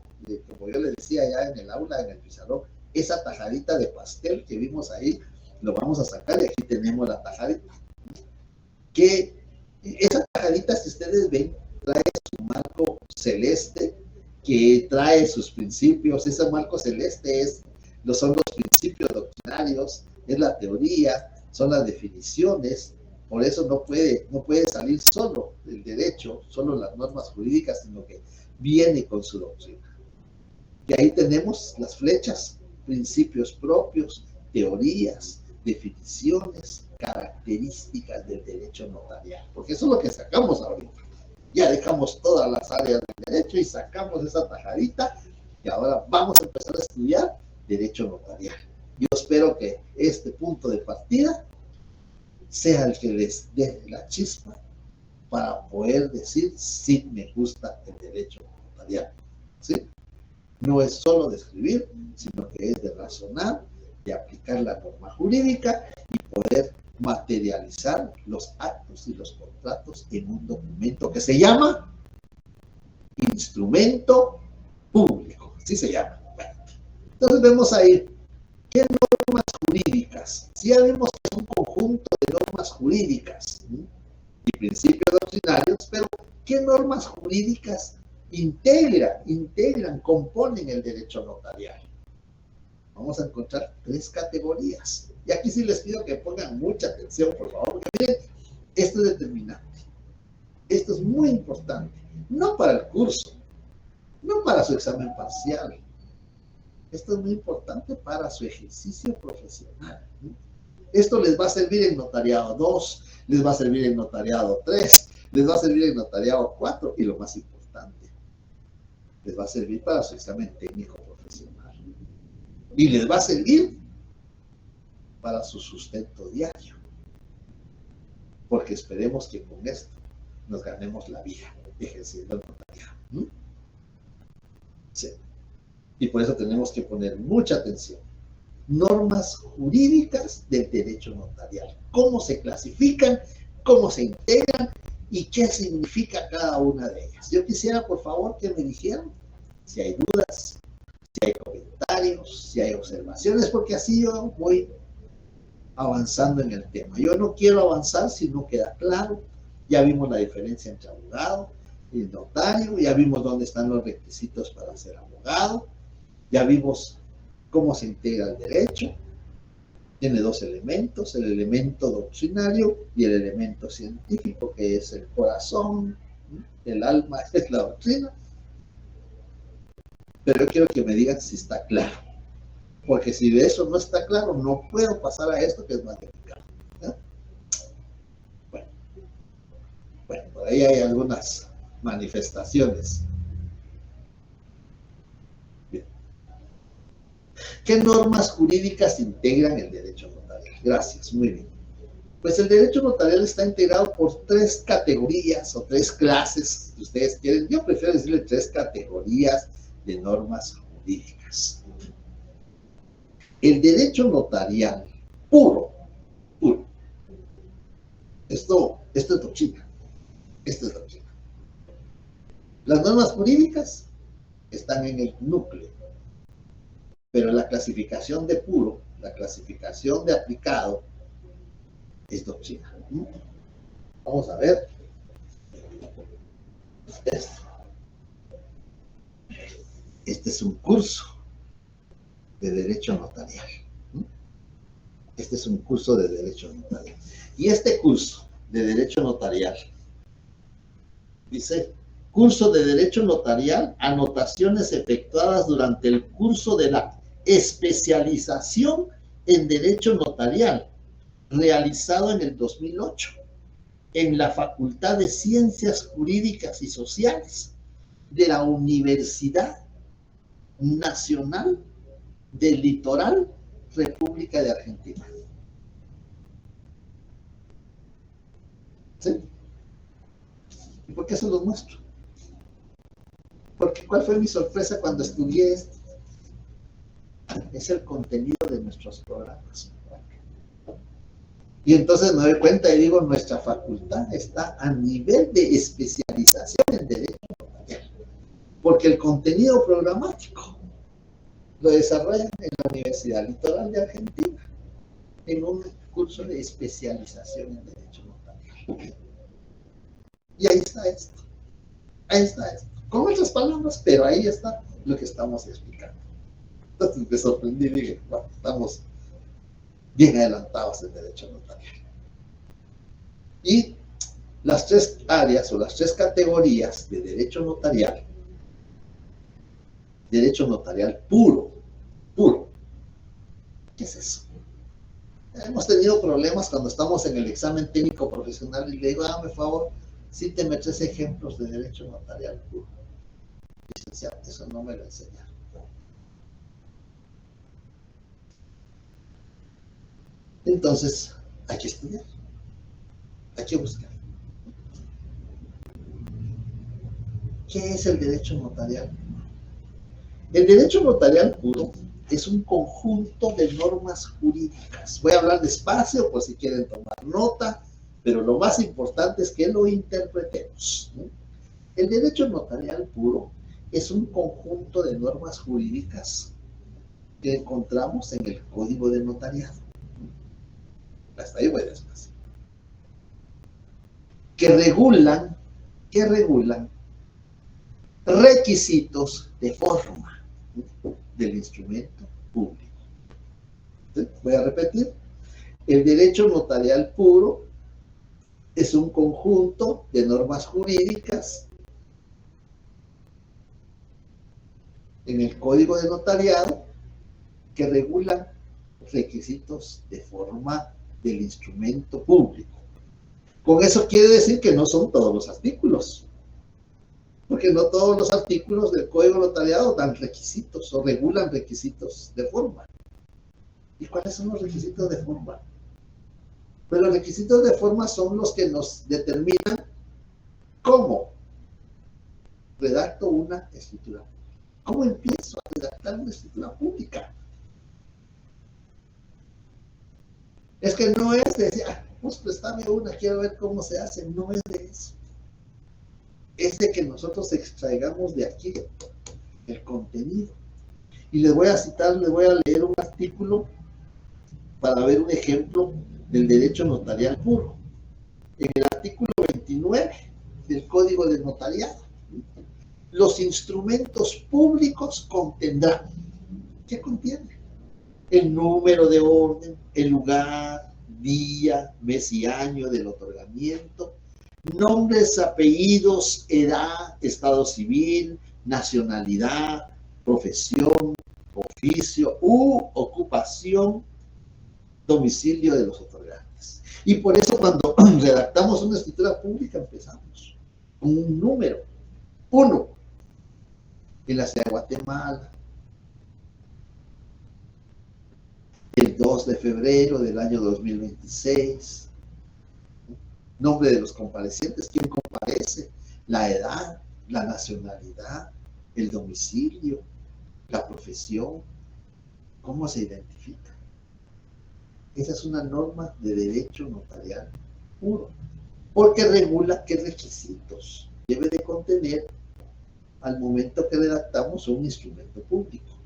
Speaker 1: como yo les decía ya en el aula, en el pizarrón, esa tajadita de pastel que vimos ahí, lo vamos a sacar y aquí tenemos la tajadita. Que esa tajadita, si ustedes ven, trae su marco celeste, que trae sus principios. Ese marco celeste son los principios doctrinarios, es la teoría, son las definiciones. Por eso no puede salir solo el derecho, solo las normas jurídicas, sino que viene con su doctrina. Y ahí tenemos las flechas, principios propios, teorías, definiciones, características del derecho notarial. Porque eso es lo que sacamos ahorita. Ya dejamos todas las áreas del derecho y sacamos esa tajadita y ahora vamos a empezar a estudiar derecho notarial. Yo espero que este punto de partida sea el que les dé la chispa para poder decir si me gusta el derecho notarial. ¿Sí? No es solo de escribir, sino que es de razonar, de aplicar la norma jurídica y poder materializar los actos y los contratos en un documento que se llama instrumento público. Así se llama. Bueno, entonces vemos ahí qué normas jurídicas. Si ya vemos que es un conjunto de normas jurídicas, ¿sí?, y principios doctrinarios, pero ¿qué normas jurídicas integran, componen el derecho notarial? Vamos a encontrar 3 categorías. Y aquí sí les pido que pongan mucha atención, por favor, porque miren, esto es determinante. Esto es muy importante. No para el curso, no para su examen parcial. Esto es muy importante para su ejercicio profesional. Esto les va a servir en notariado 2, les va a servir en notariado 3, les va a servir en notariado 4 y lo más importante, les va a servir para su examen técnico profesional. Y les va a servir para su sustento diario. Porque esperemos que con esto nos ganemos la vida ejerciendo el notariado. Sí. Y por eso tenemos que poner mucha atención. Normas jurídicas del derecho notarial. Cómo se clasifican, cómo se integran y qué significa cada una de ellas. Yo quisiera, por favor, que me dijeran si hay dudas, si hay comentarios, si hay observaciones, porque así yo voy avanzando en el tema. Yo no quiero avanzar si no queda claro. Ya vimos la diferencia entre abogado y notario, ya vimos dónde están los requisitos para ser abogado, ya vimos cómo se integra el derecho. Tiene 2 elementos, el elemento doctrinario y el elemento científico, que es el corazón, el alma es la doctrina. Pero yo quiero que me digan si está claro, porque si de eso no está claro, no puedo pasar a esto que es más delicado. Bueno, por ahí hay algunas manifestaciones. Bien. ¿Qué normas jurídicas integran el derecho notarial? Gracias, muy bien. Pues el derecho notarial está integrado por 3 categorías o 3 clases, si ustedes quieren. Yo prefiero decirle 3 categorías de normas jurídicas. El derecho notarial puro. Esto es doctrina. Esto es doctrina. Las normas jurídicas están en el núcleo, pero la clasificación de puro, la clasificación de aplicado, es doctrina. Vamos a ver. Este es un curso de derecho notarial. Este es un curso de derecho notarial. Y este curso de derecho notarial dice Curso de Derecho Notarial, anotaciones efectuadas durante el curso de la especialización en Derecho Notarial, realizado en el 2008, en la Facultad de Ciencias Jurídicas y Sociales de la Universidad Nacional del Litoral, República de Argentina. ¿Sí? ¿Y por qué se los muestro? Porque ¿cuál fue mi sorpresa cuando estudié esto? Es el contenido de nuestros programas. Y entonces me doy cuenta y digo, nuestra facultad está a nivel de especialización en Derecho Notarial. Porque el contenido programático lo desarrollan en la Universidad Litoral de Argentina, en un curso de especialización en Derecho Notarial. Y ahí está esto. Ahí está esto. Con otras palabras, pero ahí está lo que estamos explicando. Entonces me sorprendí y dije, bueno, estamos bien adelantados en Derecho Notarial. Y las tres áreas o las tres categorías de Derecho Notarial puro. ¿Qué es eso? Hemos tenido problemas cuando estamos en el examen técnico profesional y le digo, dame favor, cíteme 3 ejemplos de Derecho Notarial puro. Licenciado, eso no me lo enseñaron. Entonces, hay que estudiar, hay que buscar. ¿Qué es el derecho notarial? El derecho notarial puro es un conjunto de normas jurídicas. Voy a hablar despacio por si quieren tomar nota, pero lo más importante es que lo interpretemos, ¿no? El derecho notarial puro es un conjunto de normas jurídicas que encontramos en el Código de Notariado. Hasta ahí voy despacio. Que regulan requisitos de forma del instrumento público. ¿Sí? Voy a repetir. El derecho notarial puro es un conjunto de normas jurídicas en el Código de Notariado que regulan requisitos de forma del instrumento público. Con eso quiere decir que no son todos los artículos, porque no todos los artículos del Código Notariado dan requisitos o regulan requisitos de forma. ¿Y cuáles son los requisitos de forma? Pues los requisitos de forma son los que nos determinan cómo redacto una escritura. ¿Cómo empiezo a redactar una escritura pública? Es que no es de decir, pues préstame una, quiero ver cómo se hace. No es de eso. Es de que nosotros extraigamos de aquí el contenido. Y les voy a citar, les voy a leer un artículo para ver un ejemplo del derecho notarial puro. En el artículo 29 del Código de Notariado, los instrumentos públicos contendrán. ¿Qué contiene? El número de orden, el lugar, día, mes y año del otorgamiento, nombres, apellidos, edad, estado civil, nacionalidad, profesión, oficio u ocupación, domicilio de los otorgantes. Y por eso cuando redactamos una escritura pública empezamos con un número, 1, en la ciudad de Guatemala, el 2 de febrero del año 2026, nombre de los comparecientes, quién comparece, la edad, la nacionalidad, el domicilio, la profesión, cómo se identifica. Esa es una norma de derecho notarial puro, porque regula qué requisitos debe de contener al momento que redactamos un instrumento público.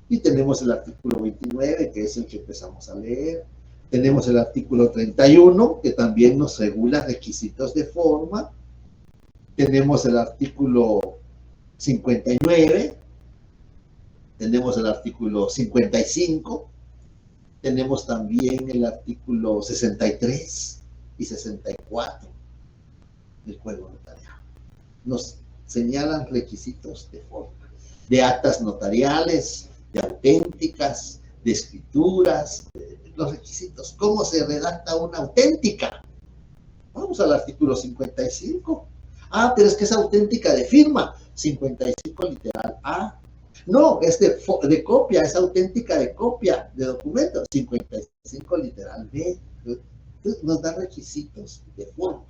Speaker 1: Y tenemos el artículo 29, que es el que empezamos a leer. Tenemos el artículo 31, que también nos regula requisitos de forma. Tenemos el artículo 59. Tenemos el artículo 55. Tenemos también el artículo 63 y 64 del Código Notariado. nos señalan requisitos de forma, de actas notariales, de auténticas, de escrituras, los requisitos. ¿Cómo se redacta una auténtica? Vamos al artículo 55. Ah, pero es que es auténtica de firma. 55 literal A. No, es de copia, es auténtica de copia de documento. 55 literal B. Entonces, nos da requisitos de forma.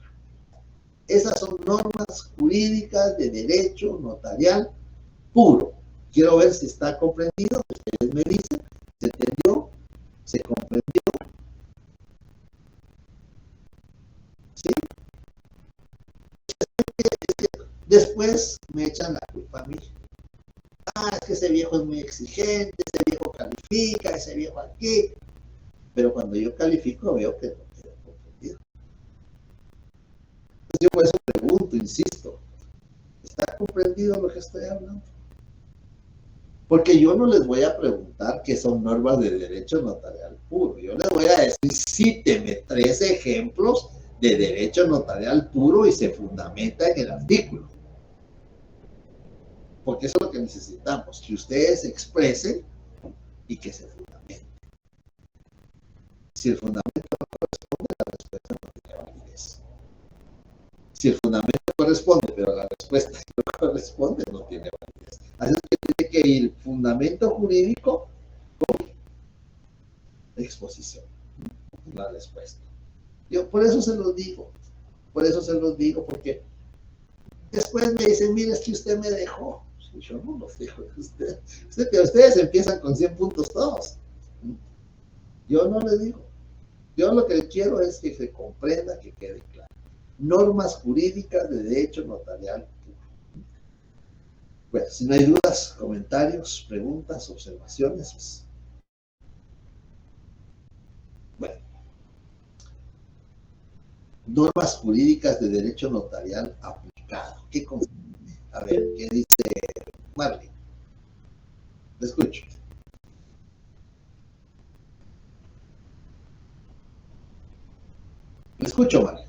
Speaker 1: Esas son normas jurídicas de derecho notarial puro. Quiero ver si está comprendido. Ustedes me dicen, ¿se entendió? ¿Se comprendió? ¿Sí? Después me echan la culpa a mí. Ah, es que ese viejo es muy exigente, ese viejo califica, ese viejo aquí. Pero cuando yo califico veo que no queda comprendido. Entonces yo por eso pregunto, insisto, ¿está comprendido lo que estoy hablando? Porque yo no les voy a preguntar qué son normas de derecho notarial puro. Yo les voy a decir, cíteme 3 ejemplos de derecho notarial puro y se fundamenta en el artículo. Porque eso es lo que necesitamos, que ustedes expresen y que se fundamente. Si el fundamento no corresponde, la respuesta no tiene validez. Si el fundamento corresponde, pero la respuesta no corresponde, no tiene validez. Así es que tiene que ir fundamento jurídico con exposición, la respuesta. Yo por eso se los digo, porque después me dicen, mire, es que usted me dejó. Yo no lo dejo. Ustedes empiezan con 100 puntos todos. Yo no le digo. Yo lo que quiero es que se comprenda, que quede claro. Normas jurídicas de derecho notarial. Bueno, si no hay dudas, comentarios, preguntas, observaciones, pues. Bueno. Normas jurídicas de derecho notarial aplicado. ¿Qué comprende? A ver, ¿qué dice Marley? Te escucho. Le escucho, Marley.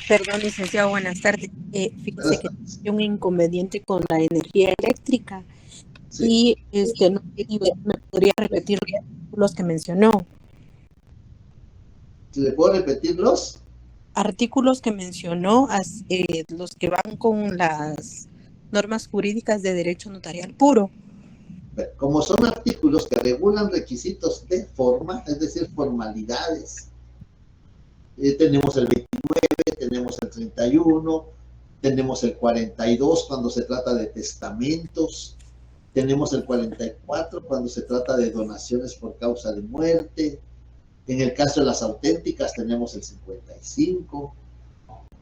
Speaker 8: Perdón, licenciado, buenas tardes. Fíjese que hay un inconveniente con la energía eléctrica. Sí. Y me podría repetir los que mencionó.
Speaker 1: ¿Le puedo repetir los
Speaker 8: artículos que mencionó, los que van con las normas jurídicas de derecho notarial puro?
Speaker 1: Como son artículos que regulan requisitos de forma, es decir, formalidades, tenemos el 29, tenemos el 31, tenemos el 42 cuando se trata de testamentos, tenemos el 44 cuando se trata de donaciones por causa de muerte, en el caso de las auténticas tenemos el 55,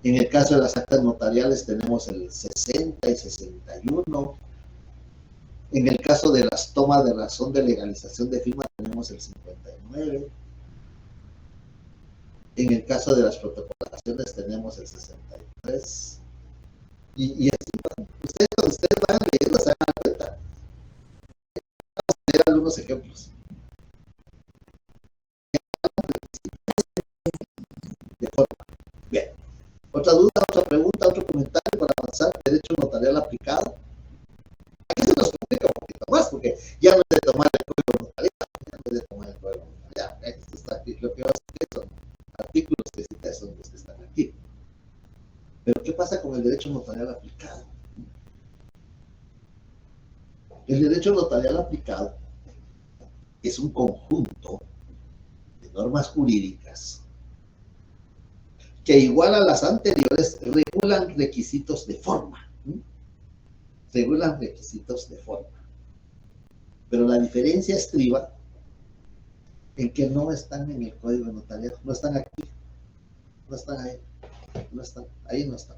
Speaker 1: en el caso de las actas notariales tenemos el 60 y 61, en el caso de las tomas de razón de legalización de firma tenemos el 59, en el caso de las protocolaciones tenemos el 63, y así, cuando ustedes van leyendo se van a dar cuenta. Vamos a leer algunos ejemplos. De forma. Bien. Otra duda, otra pregunta, otro comentario para avanzar. Derecho notarial aplicado. Aquí se nos complica un poquito más porque ya no es de tomar el código notarial, ya no es de tomar el código notarial. Esto está aquí. Lo que va a hacer son artículos que citas son los que están aquí. Pero ¿qué pasa con el derecho notarial aplicado? El derecho notarial aplicado es un conjunto de normas jurídicas que igual a las anteriores regulan requisitos de forma. Regulan requisitos de forma. Pero la diferencia estriba en que no están en el código notarial, no están aquí, no están ahí, no están, ahí no están.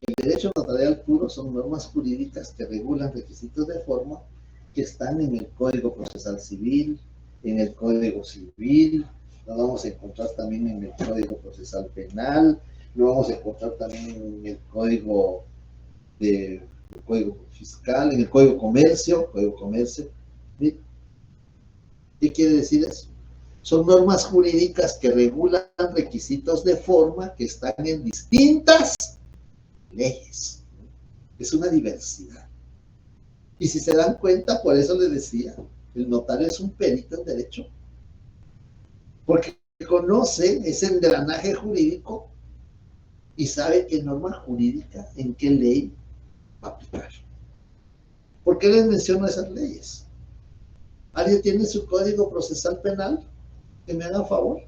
Speaker 1: El derecho notarial puro son normas jurídicas que regulan requisitos de forma que están en el Código Procesal Civil, en el Código Civil, lo vamos a encontrar también en el Código Procesal Penal, lo vamos a encontrar también en el Código Fiscal, en el Código Comercio. ¿Sí? ¿Qué quiere decir eso? Son normas jurídicas que regulan requisitos de forma que están en distintas leyes. Es una diversidad. Y si se dan cuenta, por eso les decía, el notario es un perito en derecho. Porque conoce ese engranaje jurídico y sabe qué norma jurídica, en qué ley va a aplicar. ¿Por qué les menciono esas leyes? ¿Alguien tiene su código procesal penal? Que me haga favor.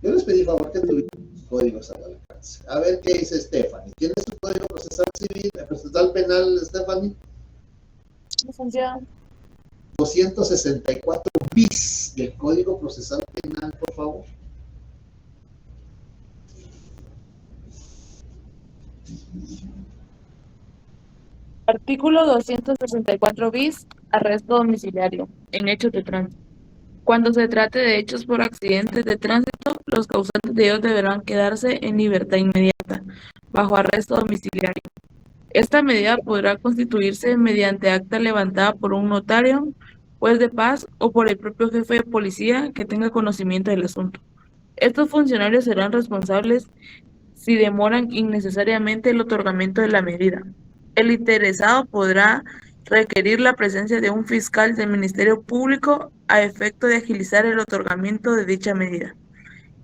Speaker 1: Yo les pedí favor que tuvieran sus códigos al alcance. A ver qué dice Stephanie. ¿Tiene su código procesal civil, procesal penal, Stephanie?
Speaker 7: Licenciado.
Speaker 1: 264 bis del Código Procesal Penal, por favor.
Speaker 7: Artículo 264 bis, arresto domiciliario en hechos de tránsito. Cuando se trate de hechos por accidentes de tránsito, los causantes de ellos deberán quedarse en libertad inmediata, bajo arresto domiciliario. Esta medida podrá constituirse mediante acta levantada por un notario, juez de paz o por el propio jefe de policía que tenga conocimiento del asunto. Estos funcionarios serán responsables si demoran innecesariamente el otorgamiento de la medida. El interesado podrá requerir la presencia de un fiscal del Ministerio Público a efecto de agilizar el otorgamiento de dicha medida.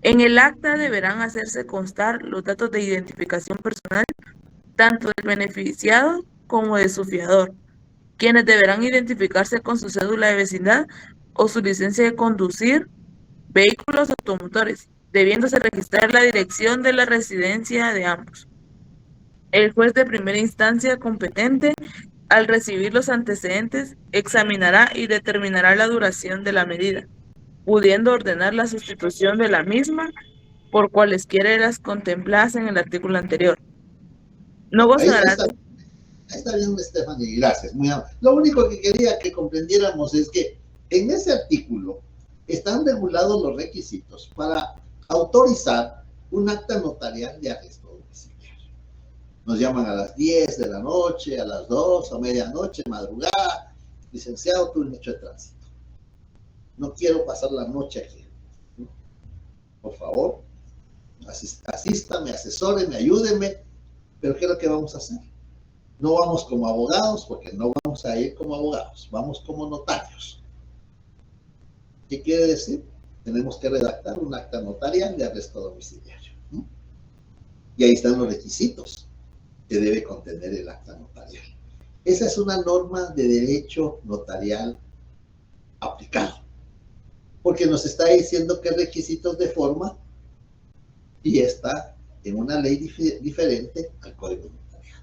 Speaker 7: En el acta deberán hacerse constar los datos de identificación personal tanto del beneficiado como de su fiador, quienes deberán identificarse con su cédula de vecindad o su licencia de conducir vehículos automotores, debiéndose registrar la dirección de la residencia de ambos. El juez de primera instancia competente, al recibir los antecedentes, examinará y determinará la duración de la medida, pudiendo ordenar la sustitución de la misma por cualesquiera de las contempladas en el artículo anterior. No gozará.
Speaker 1: Ahí está bien, Stephanie, gracias. Muy amable. Lo único que quería que comprendiéramos es que en ese artículo están regulados los requisitos para autorizar un acta notarial de arresto domiciliario. Nos llaman a las 10 de la noche, a las 2, a medianoche, madrugada. Licenciado, tuve un hecho de tránsito. No quiero pasar la noche aquí. Por favor, asístame, asesóreme, ayúdeme. Pero ¿qué es lo que vamos a hacer? No vamos como abogados, porque no vamos a ir como abogados, vamos como notarios. ¿Qué quiere decir? Tenemos que redactar un acta notarial de arresto domiciliario. Y ahí están los requisitos que debe contener el acta notarial. Esa es una norma de derecho notarial aplicado, porque nos está diciendo qué requisitos de forma y está en una ley diferente al Código Notarial.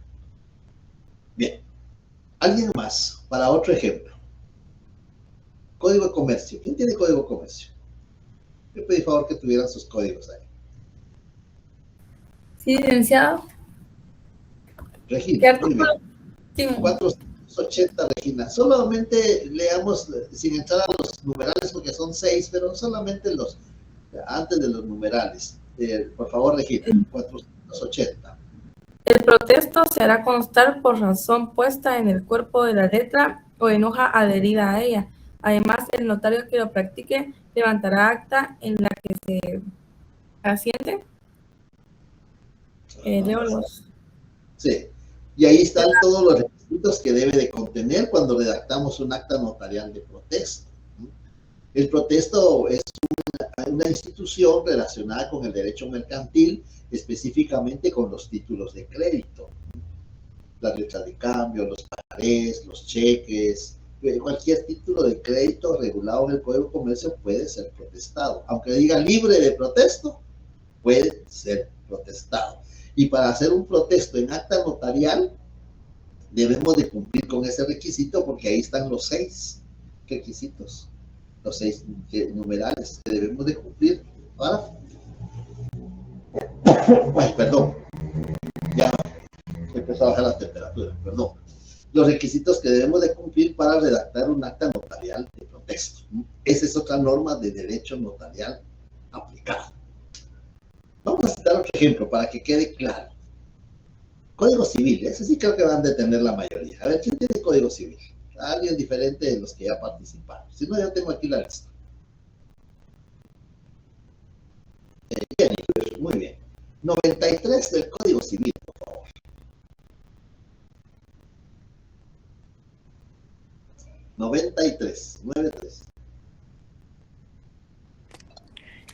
Speaker 1: Bien, ¿alguien más para otro ejemplo? Código de Comercio. ¿Quién tiene Código de Comercio? Yo pedí favor que tuvieran sus códigos ahí.
Speaker 9: Sí, licenciado.
Speaker 1: Regina, muy bien. 480, Regina. Solamente leamos, sin entrar a los numerales, porque son 6, pero solamente los, antes de los numerales. Por favor, Regina, 480.
Speaker 9: El protesto se hará constar por razón puesta en el cuerpo de la letra o en hoja adherida a ella. Además, el notario que lo practique levantará acta en la que se asiente. Leo los.
Speaker 1: Sí, y ahí están todos los requisitos que debe de contener cuando redactamos un acta notarial de protesto. El protesto es una institución relacionada con el derecho mercantil, específicamente con los títulos de crédito, las letras de cambio, los pagarés, los cheques, cualquier título de crédito regulado en el Código de Comercio puede ser protestado. Aunque diga libre de protesto, puede ser protestado. Y para hacer un protesto en acta notarial, debemos de cumplir con ese requisito, porque ahí están los 6 requisitos, los 6 numerales que debemos de cumplir para... Ay, perdón, ya empezó a bajar la temperatura, perdón. Los requisitos que debemos de cumplir para redactar un acta notarial de protesto. Esa es otra norma de derecho notarial aplicado. Vamos a citar otro ejemplo para que quede claro. Código civil, ese sí creo que van a tener la mayoría. A ver, ¿quién tiene Código civil? alguien diferente de los que ya participaron. Si no, yo tengo aquí la lista. Bien, muy bien. 93 del Código Civil, por favor. 93.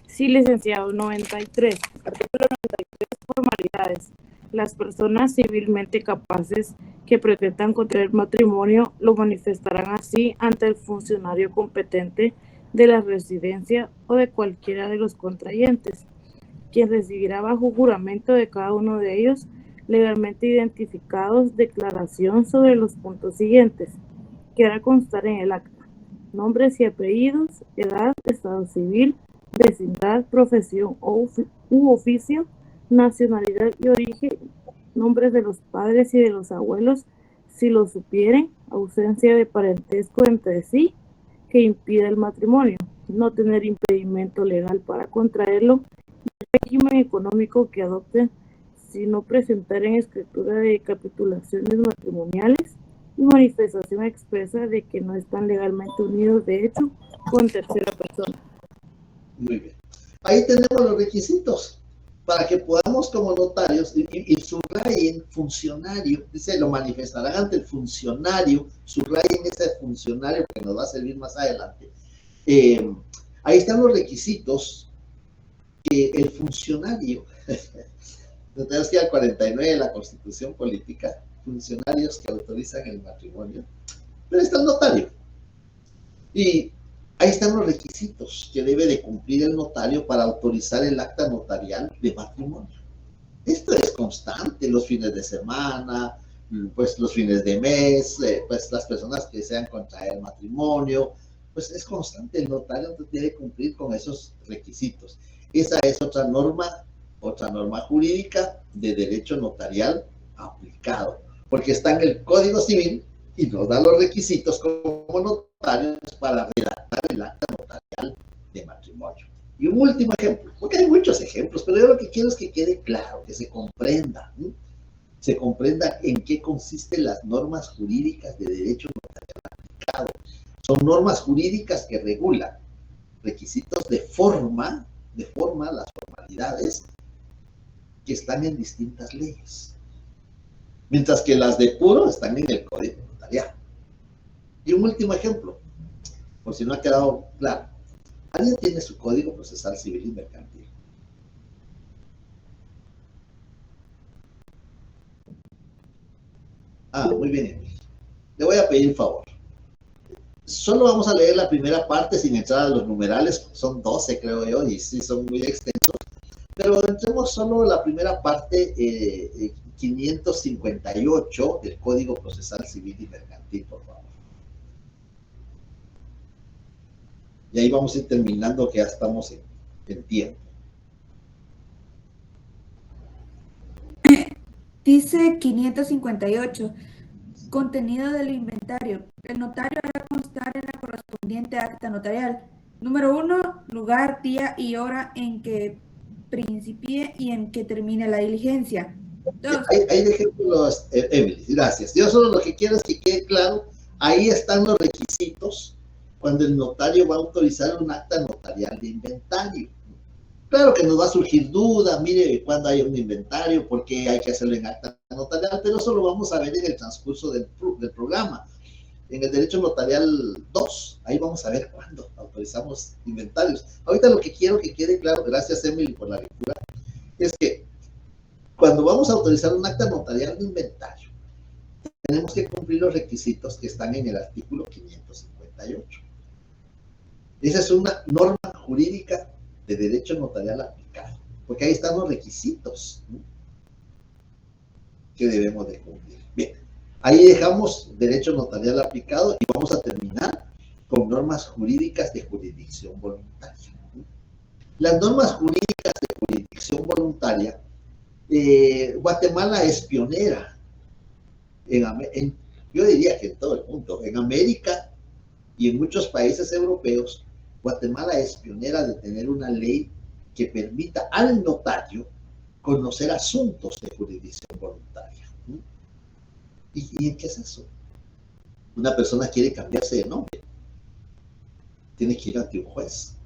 Speaker 7: Sí, licenciado, 93. Artículo 93, formalidades. Las personas civilmente capaces que pretendan contraer matrimonio lo manifestarán así ante el funcionario competente de la residencia o de cualquiera de los contrayentes, quien recibirá bajo juramento de cada uno de ellos, legalmente identificados, declaración sobre los puntos siguientes, que hará constar en el acta: nombres y apellidos, edad, estado civil, vecindad, profesión u oficio, nacionalidad y origen, nombres de los padres y de los abuelos, si lo supieren, ausencia de parentesco entre sí que impida el matrimonio, no tener impedimento legal para contraerlo, régimen económico que adopten si no presentar en escritura de capitulaciones matrimoniales y manifestación expresa de que no están legalmente unidos de hecho con tercera persona.
Speaker 1: Muy bien. Ahí tenemos los requisitos para que podamos como notarios, y subrayen funcionario, dice, lo manifestarán ante el funcionario, subrayen ese funcionario que nos va a servir más adelante. Ahí están los requisitos que el funcionario, no tenemos que ir al 49 de la Constitución Política, funcionarios que autorizan el matrimonio, pero está el notario. Y ahí están los requisitos que debe de cumplir el notario para autorizar el acta notarial de matrimonio. Esto es constante, los fines de semana, pues los fines de mes, pues las personas que desean contraer matrimonio, pues es constante, el notario debe cumplir con esos requisitos. Esa es otra norma jurídica de derecho notarial aplicado, porque está en el Código Civil y nos da los requisitos como notarios para redactar el acta notarial de matrimonio. Y un último ejemplo, porque hay muchos ejemplos, pero yo lo que quiero es que quede claro, que se comprenda, ¿sí? Se comprenda en qué consisten las normas jurídicas de derecho notarial aplicado. Son normas jurídicas que regulan requisitos de forma, las formalidades que están en distintas leyes, mientras que las de puro están en el Código Notarial. Y un último ejemplo, por si no ha quedado claro. ¿Alguien tiene su Código Procesal Civil y Mercantil? Muy bien, Emily. Le voy a pedir un favor. Solo vamos a leer la primera parte sin entrar a los numerales, son 12 creo yo, y sí son muy extensos, pero entremos solo la primera parte, 558 del Código Procesal Civil y Mercantil, por favor. Y ahí vamos a ir terminando, que ya estamos en tiempo.
Speaker 10: Dice 558, contenido del inventario. El notario hará constar en la correspondiente acta notarial: número 1, lugar, día y hora en que principie y en que termine la diligencia. 2.
Speaker 1: Ahí dejé los, Emily, gracias. Yo solo lo que quiero es que quede claro, ahí están los requisitos cuando el notario va a autorizar un acta notarial de inventario. Claro que nos va a surgir duda, mire, cuando hay un inventario, por qué hay que hacerlo en acta notarial, pero eso lo vamos a ver en el transcurso del programa. En el derecho notarial 2, ahí vamos a ver cuándo autorizamos inventarios. Ahorita lo que quiero que quede claro, gracias Emily por la lectura, es que cuando vamos a autorizar un acta notarial de inventario, tenemos que cumplir los requisitos que están en el artículo 558. Esa es una norma jurídica de derecho notarial aplicado, porque ahí están los requisitos, ¿no?, que debemos de cumplir. Bien, ahí dejamos derecho notarial aplicado y vamos a terminar con normas jurídicas de jurisdicción voluntaria, ¿no? Las normas jurídicas de jurisdicción voluntaria, Guatemala es pionera, yo diría que en todo el mundo, en América y en muchos países europeos. Guatemala es pionera de tener una ley que permita al notario conocer asuntos de jurisdicción voluntaria. ¿Y en qué es eso? Una persona quiere cambiarse de nombre, tiene que ir ante un juez.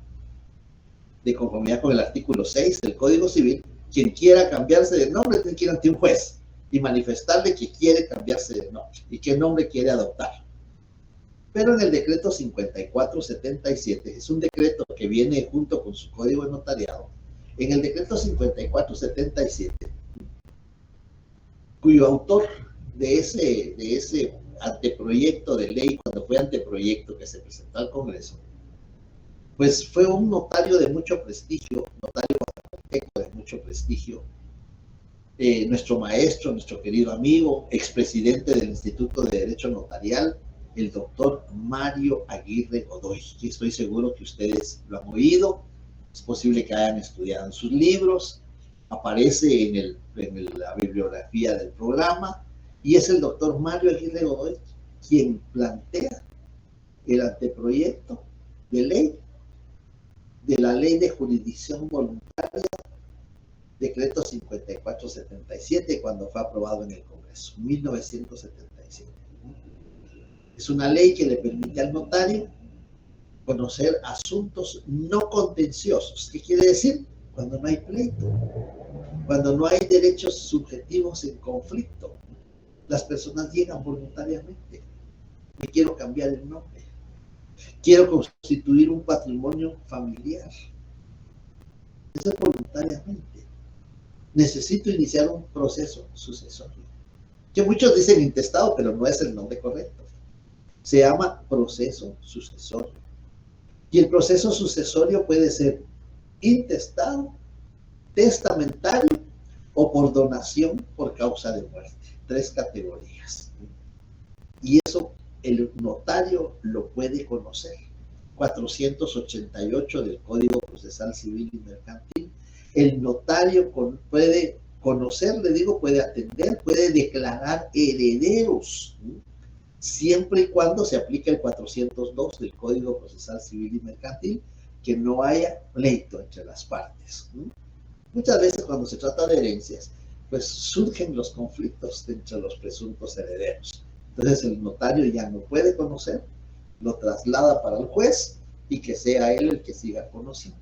Speaker 1: De conformidad con el artículo 6 del Código Civil, quien quiera cambiarse de nombre tiene que ir ante un juez y manifestarle que quiere cambiarse de nombre y qué nombre quiere adoptar. Pero en el decreto 5477, es un decreto que viene junto con su código de notariado, en el decreto 5477, cuyo autor de ese anteproyecto de ley, cuando fue anteproyecto que se presentó al Congreso, pues fue un notario de mucho prestigio, notario de mucho prestigio, nuestro maestro, nuestro querido amigo, expresidente del Instituto de Derecho Notarial, el doctor Mario Aguirre Godoy, que estoy seguro que ustedes lo han oído, es posible que hayan estudiado en sus libros, aparece en la bibliografía del programa, y es el doctor Mario Aguirre Godoy quien plantea el anteproyecto de ley de la Ley de Jurisdicción Voluntaria, decreto 5477, cuando fue aprobado en el Congreso, 1977. Es una ley que le permite al notario conocer asuntos no contenciosos. ¿Qué quiere decir? Cuando no hay pleito, cuando no hay derechos subjetivos en conflicto. Las personas llegan voluntariamente. Me quiero cambiar el nombre. Quiero constituir un patrimonio familiar. Eso es voluntariamente. Necesito iniciar un proceso sucesorio. Que muchos dicen intestado, pero no es el nombre correcto. Se llama proceso sucesorio. Y el proceso sucesorio puede ser intestado, testamentario o por donación por causa de muerte. 3 categorías. Y eso el notario lo puede conocer. 488 del Código Procesal Civil y Mercantil. El notario puede conocer, le digo, puede atender, puede declarar herederos, siempre y cuando se aplique el 402 del Código Procesal Civil y Mercantil, que no haya pleito entre las partes. Muchas veces cuando se trata de herencias, pues surgen los conflictos entre los presuntos herederos. Entonces el notario ya no puede conocer, lo traslada para el juez y que sea él el que siga conociendo.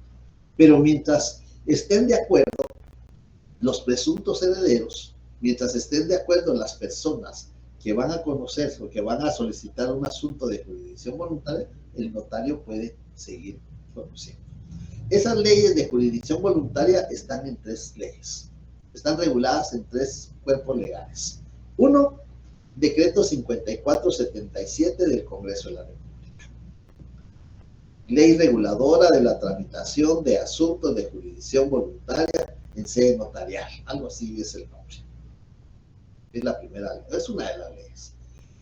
Speaker 1: Pero mientras estén de acuerdo los presuntos herederos, mientras estén de acuerdo las personas que van a conocerse o que van a solicitar un asunto de jurisdicción voluntaria, el notario puede seguir conociendo. Esas leyes de jurisdicción voluntaria están en 3 leyes. Están reguladas en 3 cuerpos legales. Uno, decreto 5477 del Congreso de la República. Ley reguladora de la tramitación de asuntos de jurisdicción voluntaria en sede notarial. Algo así es el nombre. Es la primera ley, es una de las leyes.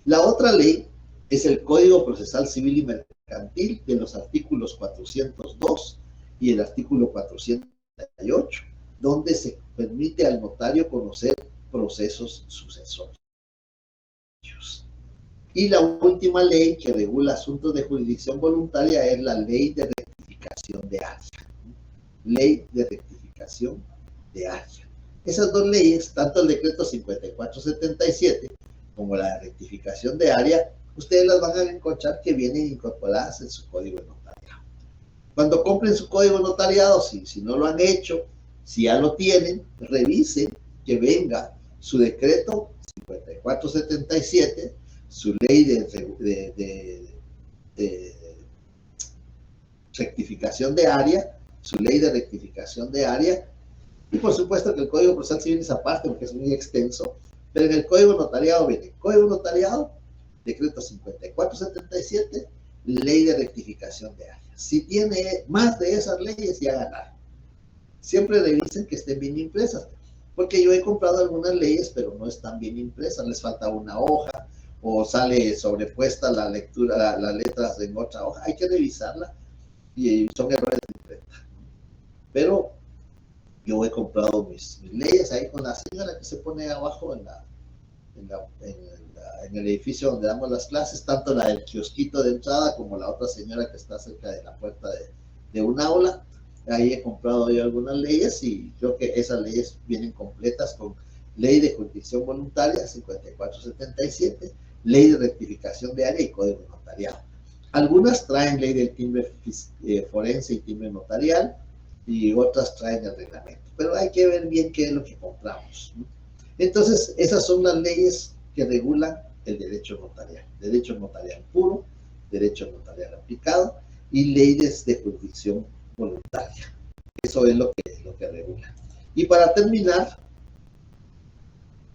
Speaker 1: La otra ley es el Código Procesal Civil y Mercantil de los artículos 402 y el artículo 408, donde se permite al notario conocer procesos sucesorios. Y la última ley que regula asuntos de jurisdicción voluntaria es la Ley de Rectificación de Área. Ley de Rectificación de Área. Esas 2 leyes, tanto el decreto 5477 como la de rectificación de área, ustedes las van a encontrar que vienen incorporadas en su código notariado. Cuando compren su código notariado, si no lo han hecho, si ya lo tienen, revisen que venga su decreto 5477, su ley de rectificación de área, su ley de rectificación de área, y por supuesto que el Código Procesal Civil es aparte porque es muy extenso, pero en el Código Notariado viene Código Notariado, decreto 5477, ley de rectificación de área. Si tiene más de esas leyes, ya ganaron. Siempre revisen que estén bien impresas, porque yo he comprado algunas leyes, pero no están bien impresas, les falta una hoja, o sale sobrepuesta la lectura, las letras en otra hoja, hay que revisarla, y son errores de imprenta. Pero yo he comprado mis leyes ahí con la señora que se pone abajo en el edificio donde damos las clases, tanto la del kiosquito de entrada como la otra señora que está cerca de la puerta de un aula. Ahí he comprado yo algunas leyes y creo que esas leyes vienen completas con ley de jurisdicción voluntaria 5477, ley de rectificación de área y código notariado. Algunas traen ley del timbre forense y timbre notarial, y otras traen el reglamento. Pero hay que ver bien qué es lo que compramos, ¿no? Entonces, esas son las leyes que regulan el derecho notarial puro, derecho notarial aplicado y leyes de jurisdicción voluntaria. Eso es lo que regula. Y para terminar,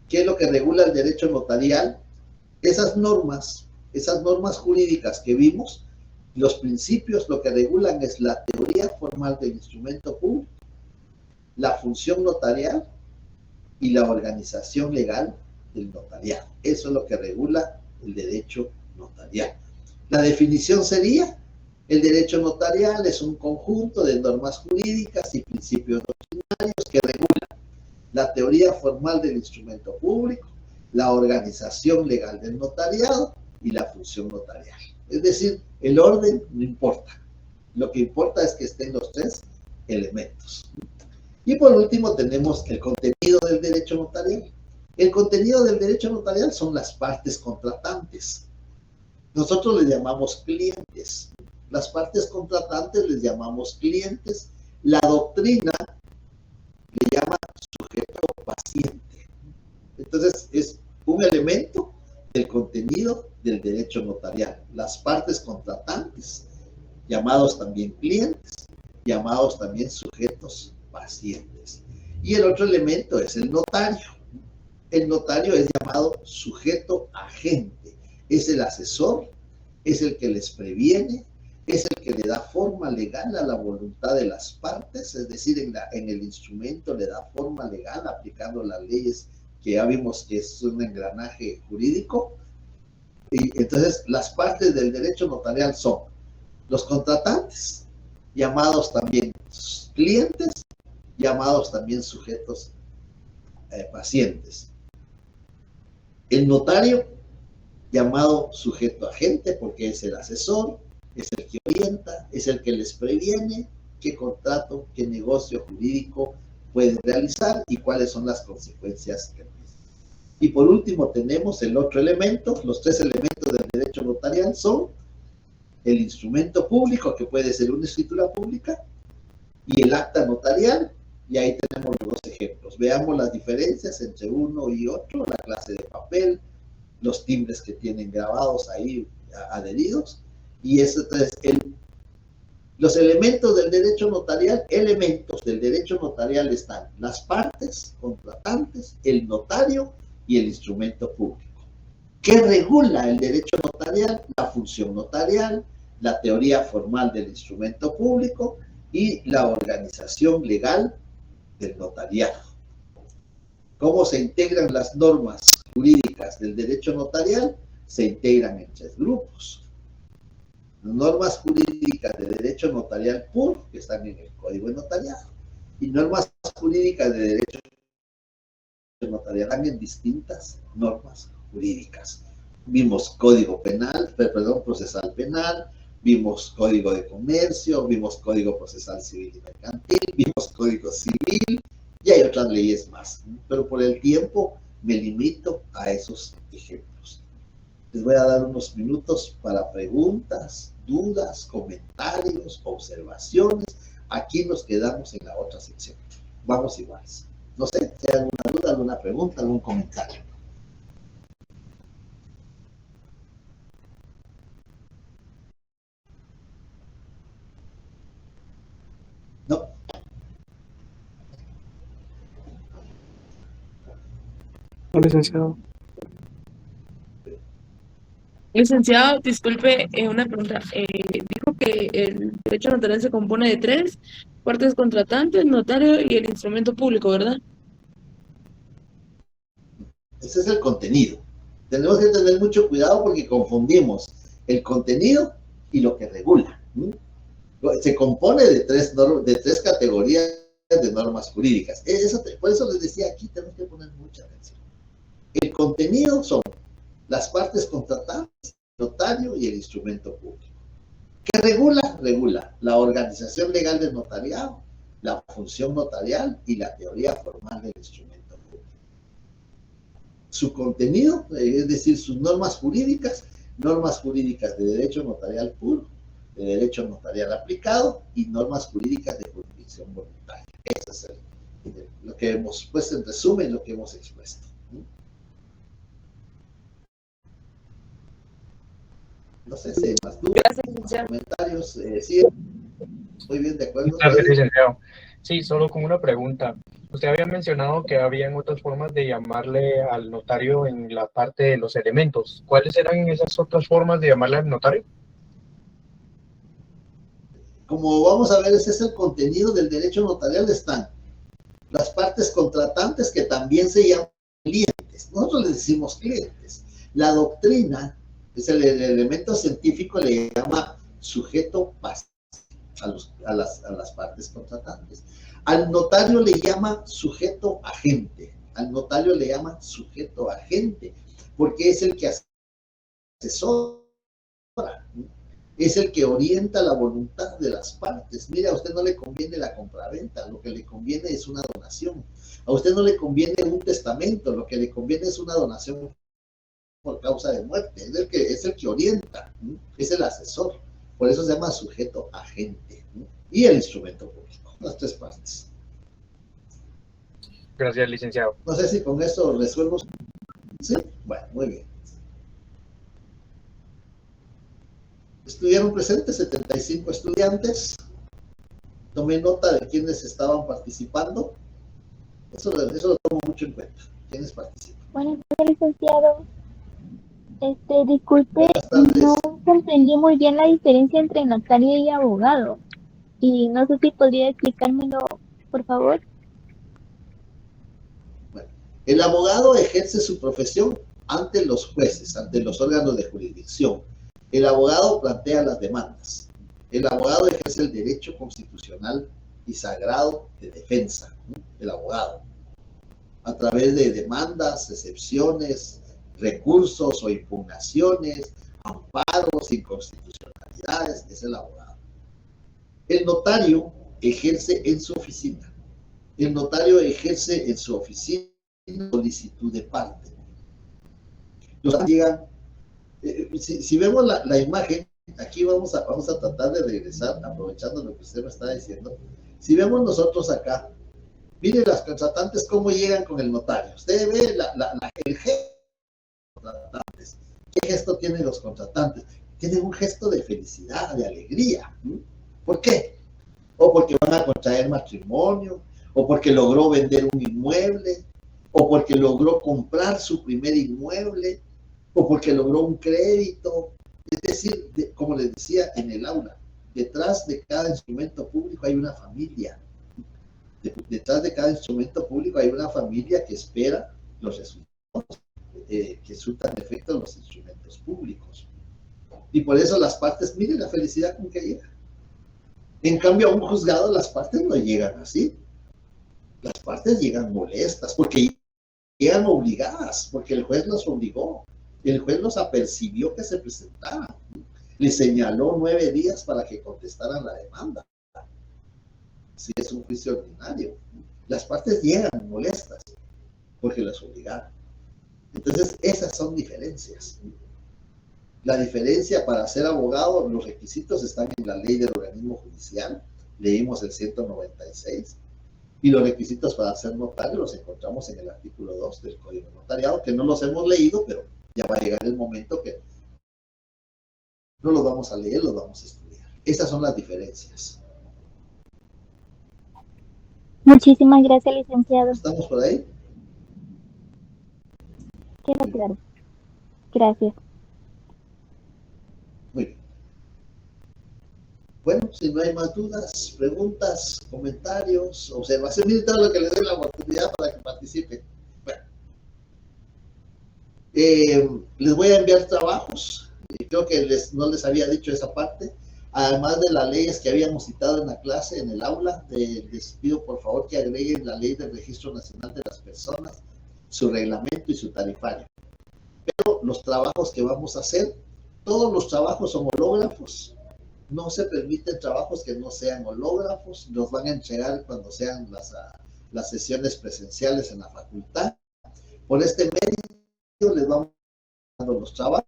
Speaker 1: ¿qué es lo que regula el derecho notarial? Esas normas jurídicas que vimos, los principios, lo que regulan es la teoría formal del instrumento público, la función notarial y la organización legal del notariado. Eso es lo que regula el derecho notarial. La definición sería: el derecho notarial es un conjunto de normas jurídicas y principios doctrinarios que regulan la teoría formal del instrumento público, la organización legal del notariado y la función notarial. Es decir, el orden no importa. Lo que importa es que estén los tres elementos. Y por último tenemos el contenido del derecho notarial. El contenido del derecho notarial son las partes contratantes. Nosotros les llamamos clientes. Las partes contratantes les llamamos clientes. La doctrina le llama sujeto paciente. Entonces es un elemento del contenido del derecho notarial. Las partes contratantes, llamados también clientes, llamados también sujetos pacientes. Y el otro elemento es el notario. El notario es llamado sujeto agente. Es el asesor, es el que les previene, es el que le da forma legal a la voluntad de las partes, es decir, en el instrumento le da forma legal aplicando las leyes que ya vimos que es un engranaje jurídico. Y entonces las partes del derecho notarial son los contratantes, llamados también clientes, llamados también sujetos pacientes. El notario, llamado sujeto agente, porque es el asesor, es el que orienta, es el que les previene qué contrato, qué negocio jurídico pueden realizar y cuáles son las consecuencias que tienen. Y por último tenemos el otro elemento. Los tres elementos del derecho notarial son el instrumento público, que puede ser una escritura pública, y el acta notarial. Y ahí tenemos los dos ejemplos. Veamos las diferencias entre uno y otro: la clase de papel, los timbres que tienen grabados ahí adheridos. Y eso es los elementos del derecho notarial. Elementos del derecho notarial están las partes contratantes, el notario y el instrumento público. ¿Qué regula el derecho notarial? La función notarial, la teoría formal del instrumento público y la organización legal del notariado. ¿Cómo se integran las normas jurídicas del derecho notarial? Se integran en tres grupos. Normas jurídicas de derecho notarial puro, que están en el Código Notariado, y normas jurídicas de derecho notarial están en distintas normas jurídicas. Vimos Código Penal, Procesal Penal, vimos Código de Comercio, vimos Código Procesal Civil y Mercantil, vimos Código Civil, y hay otras leyes más, pero por el tiempo me limito a esos ejemplos. Les voy a dar unos minutos para preguntas, dudas, comentarios, observaciones. Aquí nos quedamos en la otra sección. Vamos iguales. No sé si hay alguna duda, alguna pregunta, algún comentario. No.
Speaker 11: No, licenciado.
Speaker 7: Licenciado, disculpe, una pregunta. Dijo que el derecho notarial se compone de tres partes contratantes, notario y el instrumento público, ¿verdad?
Speaker 1: Ese es el contenido. Tenemos que tener mucho cuidado porque confundimos el contenido y lo que regula. Se compone de tres categorías de normas jurídicas. Por eso les decía, aquí tenemos que poner mucha atención. El contenido son las partes contratantes, el notario y el instrumento público. ¿Qué regula? Regula la organización legal del notariado, la función notarial y la teoría formal del instrumento público. su contenido, es decir, sus normas jurídicas de derecho notarial puro, de derecho notarial aplicado y normas jurídicas de jurisdicción voluntaria. Eso es lo que hemos puesto en resumen, lo que hemos expuesto. No sé si hay más dudas, más comentarios. Sí, muy bien, de acuerdo.
Speaker 11: Gracias, licenciado. Sí, solo con una pregunta. Usted había mencionado que habían otras formas de llamarle al notario en la parte de los elementos. ¿Cuáles eran esas otras formas de llamarle al notario?
Speaker 1: Como vamos a ver, ese es el contenido del derecho notarial. Están las partes contratantes, que también se llaman clientes. Nosotros les decimos clientes. La doctrina, es el elemento científico, le llama sujeto pasivo a las partes contratantes. Al notario le llama sujeto agente. Al notario le llama sujeto agente, porque es el que asesora, es el que orienta la voluntad de las partes. Mira, a usted no le conviene la compraventa, lo que le conviene es una donación. A usted no le conviene un testamento, lo que le conviene es una donación por causa de muerte. Es el que orienta, es el asesor. Por eso se llama sujeto agente. Y el instrumento público, las tres partes.
Speaker 11: Gracias, licenciado.
Speaker 1: No sé si con esto resuelvo. ¿Sí? Bueno, muy bien. Estuvieron presentes 75 estudiantes. Tomé nota de quienes estaban participando. Eso lo tomo mucho en cuenta. ¿Quiénes participan?
Speaker 6: Buenas tardes, licenciado. Disculpe, no comprendí muy bien la diferencia entre notario y abogado. Y no sé si podría explicármelo, por favor.
Speaker 1: Bueno, el abogado ejerce su profesión ante los jueces, ante los órganos de jurisdicción. El abogado plantea las demandas. El abogado ejerce el derecho constitucional y sagrado de defensa. El abogado, a través de demandas, excepciones, recursos o impugnaciones, amparos, inconstitucionalidades, es el abogado. El notario ejerce en su oficina. El notario ejerce en su oficina solicitud de parte. Los llegan, si vemos la imagen, aquí vamos a tratar de regresar, aprovechando lo que usted me está diciendo. Si vemos nosotros acá, miren las contratantes cómo llegan con el notario. Usted ve el gesto de los contratantes. ¿Qué gesto tienen los contratantes? Tienen un gesto de felicidad, de alegría. ¿Por qué? O porque van a contraer matrimonio, o porque logró vender un inmueble, o porque logró comprar su primer inmueble, o porque logró un crédito. Es decir, como les decía en el aula, detrás de cada instrumento público hay una familia. Detrás de cada instrumento público hay una familia que espera los resultados que surtan efecto los instrumentos públicos. Y por eso las partes, miren la felicidad con que llegan. En cambio, a un juzgado las partes no llegan así. Las partes llegan molestas, porque llegan obligadas, porque el juez los obligó. El juez los apercibió que se presentaran. Les señaló 9 días para que contestaran la demanda. Si es un juicio ordinario. Las partes llegan molestas, porque las obligaron. Entonces, esas son diferencias. La diferencia para ser abogado, los requisitos están en la ley del organismo judicial, leímos el 196, y los requisitos para ser notario los encontramos en el artículo 2 del Código Notariado, que no los hemos leído, pero ya va a llegar el momento que no los vamos a leer, los vamos a estudiar. Esas son las diferencias.
Speaker 6: Muchísimas gracias, licenciado.
Speaker 1: ¿Estamos por ahí?
Speaker 6: Queda claro. Gracias.
Speaker 1: Muy bien. Bueno, si no hay más dudas, preguntas, comentarios, observaciones, miren todo lo que les doy la oportunidad para que participen. Bueno, les voy a enviar trabajos, creo que no les había dicho esa parte, además de las leyes que habíamos citado en la clase, en el aula. Les pido por favor que agreguen la ley del Registro Nacional de las Personas, su reglamento y su tarifario. Pero los trabajos que vamos a hacer, todos los trabajos son hológrafos. No se permiten trabajos que no sean hológrafos. Los van a entregar cuando sean las sesiones presenciales en la facultad. Por este medio les vamos dando los trabajos,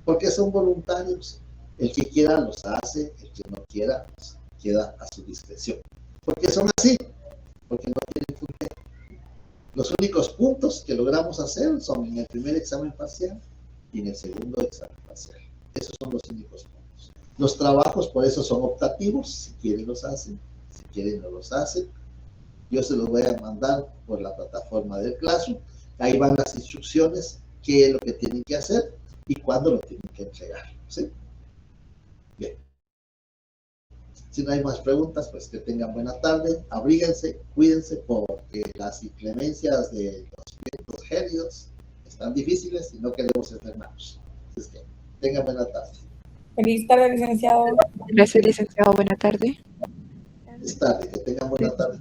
Speaker 1: porque son voluntarios. El que quiera los hace, el que no quiera, pues, queda a su discreción. Porque son así, porque no tienen función. Los únicos puntos que logramos hacer son en el primer examen parcial y en el segundo examen parcial. Esos son los únicos puntos. Los trabajos, por eso, son optativos. Si quieren los hacen, si quieren no los hacen. Yo se los voy a mandar por la plataforma del Classroom. Ahí van las instrucciones, qué es lo que tienen que hacer y cuándo lo tienen que entregar, ¿sí? Bien. Si no hay más preguntas, pues que tengan buena tarde. Abríguense, cuídense, porque las inclemencias de los vientos gélidos están difíciles y no queremos enfermarnos. Así que tengan buena tarde.
Speaker 9: Feliz tarde, licenciado.
Speaker 12: Gracias, licenciado. Buena tarde.
Speaker 1: Es tarde, que tengan buena tarde.